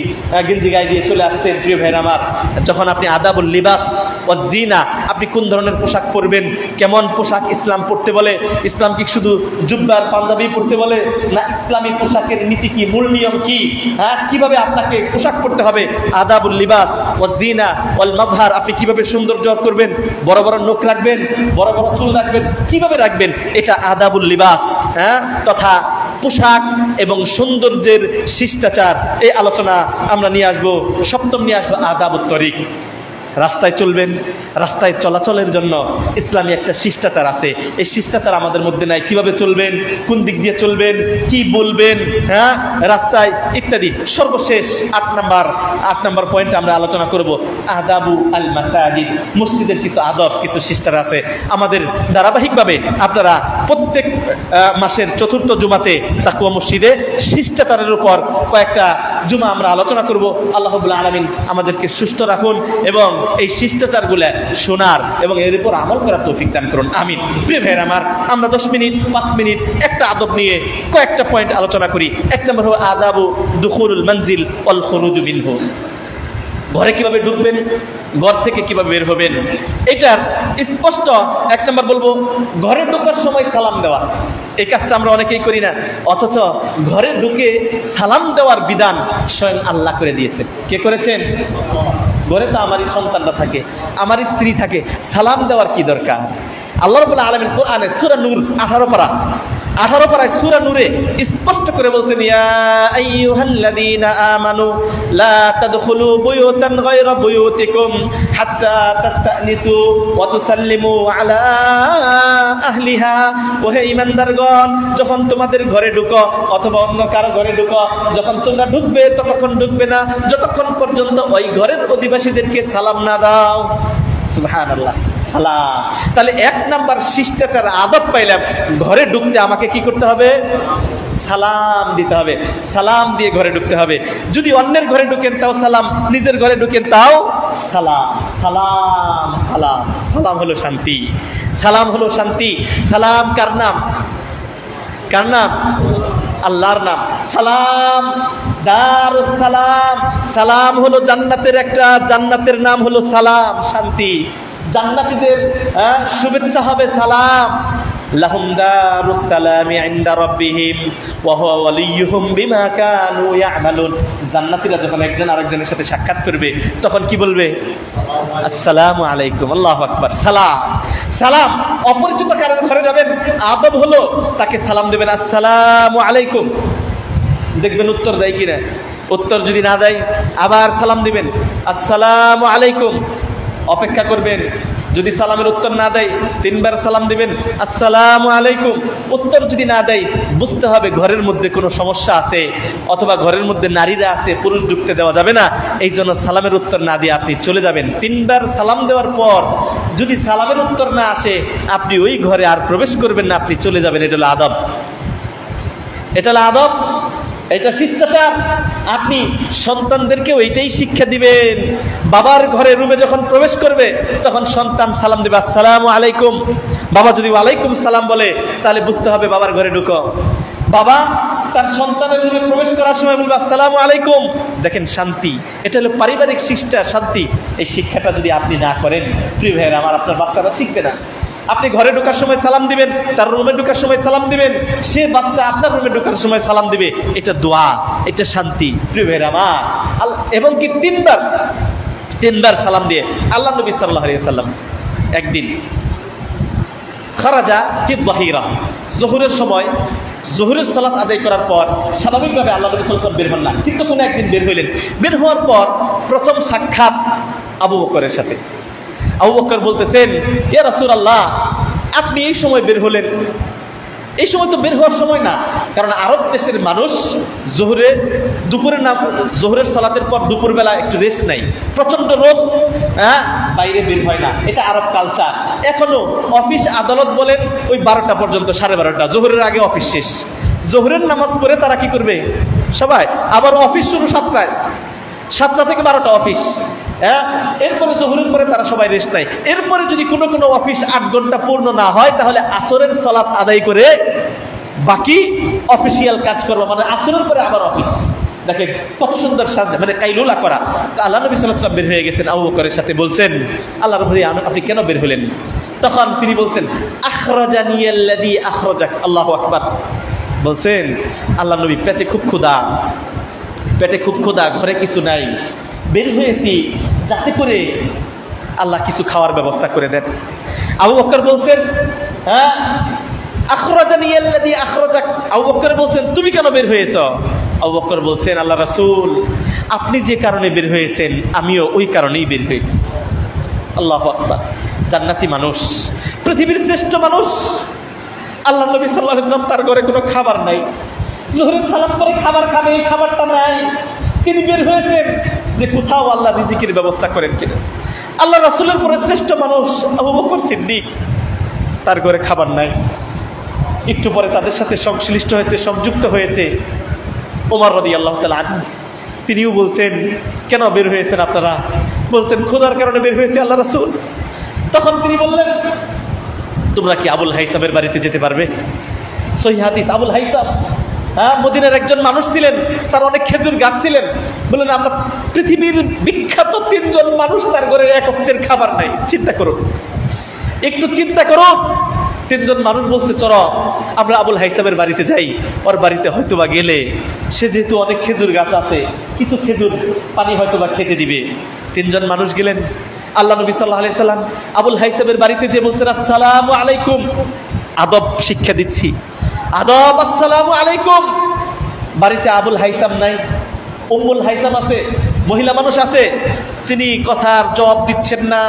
গেঞ্জি গায়ে দিয়ে চলে আসছেন, প্রিয় ভাইরা আমার, যখন আপনি আদাবুল লিবাস ওয়াজ জিনা, আপনি কোন ধরনের পোশাক পরবেন, কেমন পোশাক ইসলাম পড়তে বলে, ইসলাম কি শুধু জুব্বার পাঞ্জাবি পড়তে বলে, না ইসলামী পোশাকের নীতি কি, মূল নিয়ম কি, কিভাবে আপনাকে পোশাক পড়তে হবে। আদাবুল লিবাস ওয়াজ জিনা ওয়াল মাযহার, আপনি কিভাবে সৌন্দর্য করবেন, বড় বড় নখ রাখবেন, বড় বড় চুল রাখবেন, কিভাবে রাখবেন, এটা আদাবুল লিবাস। তথা পোশাক এবং সৌন্দর্যের শিষ্টাচার, এই আলোচনা আমরা নিয়ে আসবো। 7ম নিয়ে আসবো আদাবুত তরিক, রাস্তায় চলবেন, রাস্তায় চলাচলের জন্য ইসলামী একটা শিষ্টাচার আছে। এই শিষ্টাচার আমাদের মধ্যে নাই, কিভাবে চলবেন, কোন দিক দিয়ে চলবেন, কি বলবেন রাস্তায় ইত্যাদি। সর্বশেষ 8 নম্বর পয়েন্টে আমরা আলোচনা করব আদাবু আল মাসাজিদ, মসজিদের কিছু আদব, কিছু শিষ্টাচার আছে। আমাদের ধারাবাহিকভাবে আপনারা প্রত্যেক মাসের 4র্থ জুমাতে তাকওয়া মসজিদে শিষ্টাচারের উপর কয়েকটা জুমা আমরা আলোচনা করব। আল্লাহ রাব্বুল আলামিন আমাদেরকে সুস্থ রাখুন এবং এই শিষ্টাচারগুলো শোনার এবং এর উপর আমল করার তৌফিক দান করুন, আমিন। প্রিয় ভাইয়ের আমার, আমরা 10 মিনিট 5 মিনিট একটা আদব নিয়ে কয়েকটা পয়েন্ট আলোচনা করি। 1 নম্বর হলো আদাবু দুখুলুল মানজিল ওয়াল খুরুজু মিনহু, ঘরে কিভাবে ঢুকবেন, ঘর থেকে কিভাবে বের হবেন। এটার স্পষ্ট 1 নম্বর বলবো, ঘরে ঢোকার সময় সালাম দেওয়া। এই কাজটা আমরা অনেকেই করি না, অথচ ঘরে ঢুকে সালাম দেওয়ার বিধান স্বয়ং আল্লাহ করে দিয়েছেন। কে করেছেন? ঘরে তো আমারই সন্তানরা থাকে, আমার স্ত্রী থাকে, সালাম দেওয়ার কি দরকার? আল্লাহ রাব্বুল আলামিন কোরআনে সূরা নূর 18 পারায় সূরা নূরে স্পষ্ট করে বলছেন, ইয়া আইয়ুহাল্লাযীনা আমানু লা তাদখুলু বুয়ুতান গায়রা বুয়ুতিকুম হাত্তা তাস্তানিসু ওয়া তুসাল্লিমু আলা আহলিহা। ওহে ঈমানদারগণ, যখন তোমাদের ঘরে ঢুকো অথবা অন্য কারো ঘরে ঢুকো, যখন তোমরা ঢুকবে ততক্ষণ ঢুকবে না যতক্ষণ পর্যন্ত ওই ঘরের অধিবাসীদেরকে সালাম না দাও। সুবহানাল্লাহ, সালাম। তাহলে 1 নাম্বার শিষ্টাচার আদব পাইলাম, ঘরে ঢুকতে আমাকে কি করতে হবে? সালাম দিতে হবে, সালাম দিয়ে ঘরে ঢুকতে হবে। যদি অন্যের ঘরে ঢুকেন তাও সালাম, নিজের ঘরে ঢুকেন তাও সালাম। সালাম সালাম সালাম হলো শান্তি, সালাম হলো শান্তি। সালাম কার নাম? কার নাম? আল্লাহর নাম। সালাম দারুস সালাম, সালাম হলো জান্নাতের একটা, জান্নাতের নাম হলো সালাম, শান্তি। জান্নাতীদের শুভেচ্ছা হবে সালাম। লাহুম দারুস সালামি ইনদা রাব্বিহিম ওয়া হুয়া ওয়ালিয়ুহুম বিমা কানু ইয়ামালুন। জান্নাতীরা যখন একজন আরেকজনের সাথে সাক্ষাৎ করবে তখন কি বলবে? আসসালামু আলাইকুম। আল্লাহু আকবার। সালাম, সালাম। অপরিচিত কারোর ঘরে যাবেন, আদব হলো তাকে সালাম দেবেন, আসসালামু আলাইকুম। দেখবেন উত্তর দেয় কিনা। উত্তর যদি না দেয় আবার সালাম দিবেন, আসসালামু আলাইকুম। অপেক্ষা করবেন, যদি সালামের উত্তর না দেয় 3 বার সালাম দিবেন, আসসালামু আলাইকুম। উত্তর যদি না দেয় বুঝতে হবে ঘরের মধ্যে কোনো সমস্যা আছে, অথবা ঘরের মধ্যে নারীরা আছে, পুরুষ ঢুকতে দেওয়া যাবে না। এই জন্য সালামের উত্তর না দিয়ে আপনি চলে যাবেন। 3 বার সালাম দেওয়ার পর যদি সালামের উত্তর না আসে আপনি ওই ঘরে আর প্রবেশ করবেন না, আপনি চলে যাবেন। এটা হলো আদব, এটা হলো আদব, এটা শিষ্টাচার। আপনি সন্তানদেরকেও এইটাই শিক্ষা দিবেন। বাবার ঘরে রুমে যখন প্রবেশ করবে তখন সন্তান সালাম দেবে, আসসালামু আলাইকুম। বাবা যদি ওয়ালাইকুম সালাম বলে তাহলে বুঝতে হবে বাবার ঘরে ঢুকো। বাবা তার সন্তানের রুমে প্রবেশ করার সময় বলবে আসসালামু আলাইকুম। দেখেন শান্তি, এটা হলো পারিবারিক শিক্ষা, শান্তি। এই শিক্ষাটা যদি আপনি না করেন প্রিয় ভাইয়েরা আমার, আপনার বাচ্চারা শিখবে না। আপনি ঘরে ঢোকার সময় সালাম দিবেন, তার রুমে ঢোকার সময় সালাম দিবেন, সে বাচ্চা আপনার রুমে ঢোকার সময় সালাম দিবে। এটা দোয়া, এটা শান্তি প্রিয় ভাইয়েরা আমার। এবং কি 3 বার সালাম দিয়ে আল্লাহ নবী সাল্লাল্লাহু আলাইহি ওয়াসাল্লাম একদিন খারাজা ফি যাহিরা, যোহরের সময়, যোহরের সালাত আদায় করার পর স্বাভাবিকভাবে আল্লাহ নবী সাল্লাল্লাহু আলাইহি ওয়াসাল্লাম বের হন না, কিন্তু কোনো একদিন বের হইলেন। বের হওয়ার পর প্রথম সাক্ষাৎ আবু বকরের সাথে। আবু বকর বলতেছেন, ইয়া রাসূলুল্লাহ, আপনি এই সময় বের হলেন। এই সময় তো বের হওয়ার সময় না, কারণ আরব দেশের মানুষ জোহরের সালাতের পর দুপুরবেলা একটু রেস্ট নাই, প্রচন্ড রোদ, বাইরে বের হয় না, এটা আরব কালচার। এখনো অফিস আদালত বলেন ওই 12টা পর্যন্ত, 12:30, জোহরের আগে অফিস শেষ। জোহরের নামাজ পড়ে তারা কি করবে সবাই, আবার অফিস শুরু 7টায়, 7টা থেকে 12টা অফিস। এরপরে জোহরের পরে তারা সবাই রেস্ট নাই। এরপরে যদি কোনো কোনো অফিস 8 ঘন্টা পূর্ণ না হয় তাহলে আসরের সালাত আদায় করে বাকি অফিসিয়াল কাজ করবো, মানে আসরের পরে আবার অফিস। দেখেন কত সুন্দর সাজা, মানে কাইলুলা করা। আল্লাহ নবী সাল্লাল্লাহু আলাইহি ওয়াসাল্লাম বের হয়ে গেছেন আবু বকরের সাথে, বলছেন আল্লাহ নবী আপনি কেন বের হলেন? তখন তিনি বলছেন, আখরাজানি আল্লাযী আখরাজাক। আল্লাহু আকবার। বলছেন আল্লাহ নবী পেটে খুব ক্ষুধা, ঘরে কিছু নাই, বের হয়েছি যাতে করে আল্লাহ কিছু খাওয়ার ব্যবস্থা করে দেন। আবু বকর বলছেন, আখরাজানি আল্লাযী আখরাজাক। আবু বকর বলছেন, তুমি কেন বের হয়েছো? আবু বকর বলছেন, আল্লাহ রাসূল, আপনি যে কারণে বের হয়েছেন আমিও ওই কারণেই বের হয়েছি। আল্লাহু আকবার। জান্নাতি মানুষ, পৃথিবীর শ্রেষ্ঠ মানুষ। আল্লাহ নবী সাল্লাল্লাহু আলাইহি ওয়াসাল্লাম, তার ঘরে কোনো খাবার নাই, জোহরের সালাম করে খাবার খাবে, এই খাবারটা নাই। তিনি বের হয়েছেন যে কোথাও আল্লাহ রিজিকের ব্যবস্থা করেন কিনা। আল্লাহ রাসূলের পরে শ্রেষ্ঠ মানুষ আবু বকর সিদ্দিক, তার ঘরে খাবার নাই। একটু পরে তাদের সাথে সংশ্লিষ্ট হয়েছে, সংযুক্ত হয়েছে ওমর রাদিয়াল্লাহু তাআলা আনহু। তিনিও বলছেন, কেন বের হয়েছেন আপনারা? বলছেন, ক্ষুধার কারণে বের হয়েছে আল্লাহ রাসূল। তখন তিনি বললেন, তোমরা কি আবুল হাইসামের বাড়িতে যেতে পারবে? সহিহ হাদিস। আবুল হাইসাম মদিনার একজন মানুষ ছিলেন, তার অনেক খেজুর গাছ ছিলেন। বললেন, আমরা পৃথিবীর বিখ্যাত 3 জন মানুষ, তার ঘরে এক ওয়াক্তের খাবার নাই। চিন্তা করুন, একটু চিন্তা করুন। 3 জন মানুষ বলছে, চলো আমরা আবুল হাইসামের বাড়িতে যাই, ওর বাড়িতে হয়তোবা গেলে সে যেহেতু অনেক খেজুর গাছ আছে, কিছু খেজুর পানি হয়তোবা খেতে দিবে। 3 জন মানুষ গেলেন। আল্লাহ নবী সাল্লাল্লাহু আলাইহি সাল্লাম আবুল হাইসামের বাড়িতে যে বলছেন, আসসালামু আলাইকুম। আদব শিক্ষা দিচ্ছি, আদব, আসসালামু আলাইকুম। বাড়িতে আবুল হাইসাম নাই, উম্মুল হাইসাম আছে, মহিলা মানুষ আছে। তিনি কথার জবাব দিচ্ছেন না।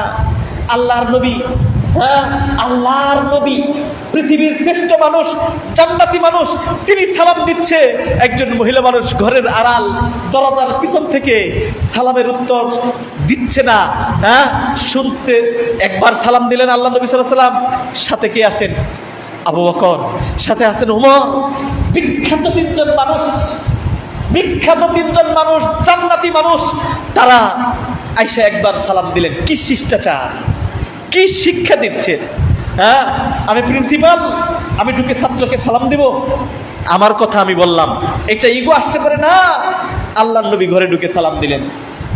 আল্লাহর নবী, আল্লাহর নবী, পৃথিবীর শ্রেষ্ঠ মানুষ, জান্নাতি মানুষ, তিনি সালাম দিচ্ছে। একজন মহিলা মানুষ ঘরের আড়াল দরজার পিছন থেকে সালামের উত্তর দিচ্ছে না। শুনতে একবার সালাম দিলেন আল্লাহ নবী সাল্লাল্লাহু আলাইহি ওয়াসাল্লাম। সাথে কে আছেন? আবু বকর, সাথে আছেন ওমর। বিখ্যাত 3 জন মানুষ, বিখ্যাত 3 জন মানুষ, জান্নাতি মানুষ। তারা আয়েশা একবার সালাম দিলেন। কি শিষ্টাচার, কি শিক্ষা দিচ্ছেন! হ্যাঁ, আমি প্রিন্সিপাল, আমি ঢুকে ছাত্রকে সালাম দিব? আমার কথা আমি বললাম, একটা ইগো আসতে পারে না? আল্লাহর নবী ঘরে ঢুকে সালাম দিলেন।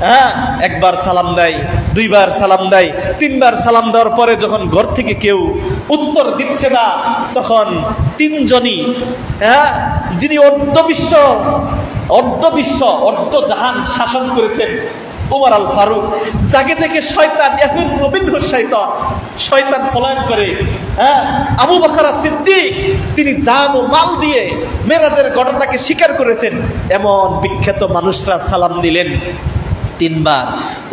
হ্যাঁ, একবার সালাম দেয়, দুইবার সালাম দেয়, তিনবার সালাম দেওয়ার পরে যখন ঘর থেকে কেউ উত্তর দিচ্ছে না, তখন তিনজনই, হ্যাঁ, যিনি অর্ধ জাহান শাসন করেছেন, ওমর আল ফারুক, জাগে থেকে শয়তান, এখন রবীন্দ্র শয়তান পলায়ন করে, হ্যাঁ, আবু বকর সিদ্দিক, তিনি জান ও মাল দিয়ে মেরাজের ঘটনাকে স্বীকার করেছেন, এমন বিখ্যাত মানুষরা সালাম দিলেন তিনবার।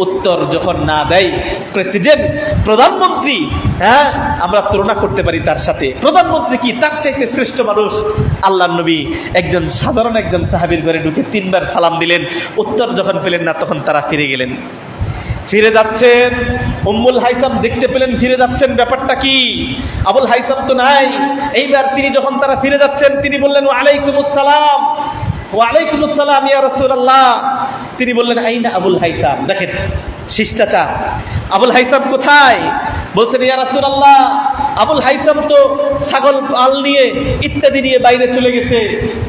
উত্তর যখন না দেয় প্রেসিডেন্ট, প্রধানমন্ত্রী, হ্যাঁ, আমরা তুলনা করতে পারি তার সাথে। প্রধানমন্ত্রী কি তার চাইতে শ্রেষ্ঠ মানুষ? আল্লাহর নবী সাধারণ একজন সাহাবীর ঘরে ঢুকে তিনবার সালাম দিলেন। উত্তর যখন পেলেন না, তখন তারা ফিরে গেলেন। ফিরে যাচ্ছেন, উম্মুল হাইসাম দেখতে পেলেন ফিরে যাচ্ছেন, ব্যাপারটা কি? আবুল হাইসাম তো নাই। এইবার তিনি যখন তারা ফিরে যাচ্ছেন, তিনি বললেন ওয়ালাইকুমুস সালাম। ওয়ালাইকুমুস সালাম ইয়া রাসূলুল্লাহ। তিনি বললেন আইনা আবুল হাইসাম। দেখেন শিষ্টাচার। আবুল হাইসাম কোথায়? বলছেন ইয়া রাসূলুল্লাহ, আবুল হাইসাম তো ছাগল পাল নিয়ে ইত্যাদি নিয়ে বাইরে চলে গেছে,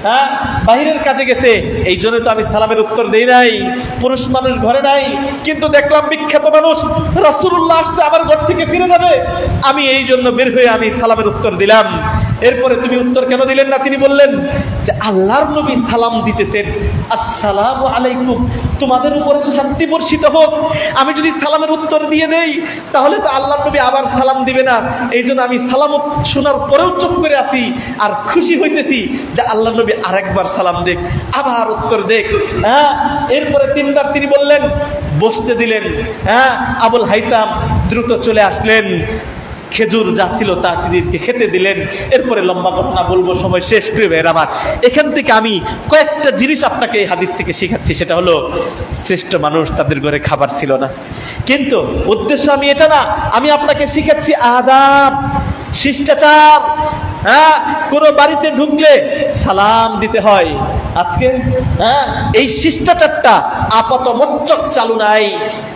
হ্যাঁ, বাহিরের কাজে গেছে, এই জন্য তো আমি সালামের উত্তর দেই নাই। পুরুষ মানুষ ঘরে নাই, কিন্তু দেখলাম বিখ্যাত মানুষ রাসূলুল্লাহ আসছে, আমার ঘর থেকে ফিরে যাবে, আমি এই জন্য বের হয়ে আমি সালামের উত্তর দিলাম। এরপরে তুমি উত্তর কেন দিলেন না? তিনি বললেন যে আল্লাহর নবী সালাম দিতেছেন, আসসালামু আলাইকুম, তোমাদের উপরে শান্তি বর্ষিত হোক। আমি যদি সালামের উত্তর দিয়ে দেই, তাহলে তো আল্লাহর নবী আবার সালাম দিবে না। এই জন্য আমি সালাম শোনার পরেও চুপ করে আছি, আর খুশি হইতেছি যে আল্লাহর নবী আরেকবার সালাম দেখ, আবার উত্তর দেখ। হ্যাঁ, এরপরে তিনবার তিনি বললেন, বসতে দিলেন। হ্যাঁ, আবুল হাইসাম দ্রুত চলে আসলেন, খেজুর যা ছিল তা তিনিকে খেতে দিলেন। এরপরে লম্বা ঘটনা বলবো, সময় শেষ। প্রিয় ভাইয়ের আমার, এখান থেকে আমি কয়েকটা জিনিস আপনাকে এই হাদিস থেকে শেখাচ্ছি। সেটা হলো, শ্রেষ্ঠ মানুষ, তাদের ঘরে খাবার ছিল না, কিন্তু উদ্দেশ্য আমি এটা না, আমি আপনাকে শিখাচ্ছি আদাব, শিষ্টাচার। হ্যাঁ, কোনো বাড়িতে ঢুকলে সালাম দিতে হয়। আজকে হ্যাঁ, এই শিষ্টাচারটা আপাত মস্তক চালু নাই,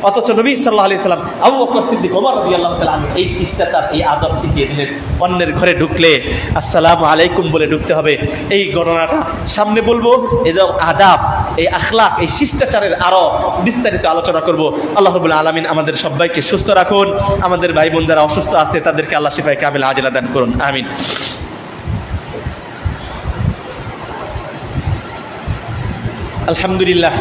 অথচ নবী সাল্লাল্লাহু আলাইহি সাল্লাম, আবু বকর সিদ্দিক, ওমর রাদিয়াল্লাহু তাআলা আনহু এই শিষ্টাচার, এই আদব শিখিয়ে দিলেন। অন্যের ঘরে ঢুকলে আসসালামু আলাইকুম বলে ঢুকতে হবে। এই গণনাটা সামনে বলবো, এবং আদাব, এই আখলাক, এই শিষ্টাচারের আরো বিস্তারিত আলোচনা করব। আল্লাহ রাব্বুল আলামিন আমাদের সবাইকে সুস্থ রাখুন। আমাদের ভাই বোন যারা অসুস্থ আছে, তাদেরকে আল্লাহ শিফায়ে কামিল আজিলা দান করুন, আমিন। আলহামদুলিল্লাহ,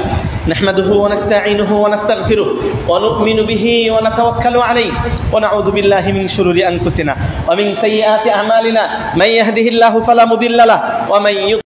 নাহমাদুহু ওয়া নাস্তাঈনুহু ওয়া নাস্তাগফিরুহু ওয়া নু'মিনু বিহি ওয়া নাতাওয়াক্কালু আলাইহি ওয়া নাউযু বিল্লাহি মিন শুরুরি আনফুসিনা ওয়া মিন সাইয়্যাতি আ'মালিনা মান ইয়াহদিহিল্লাহু ফালা মুদিল্লা লাহু ওয়া মান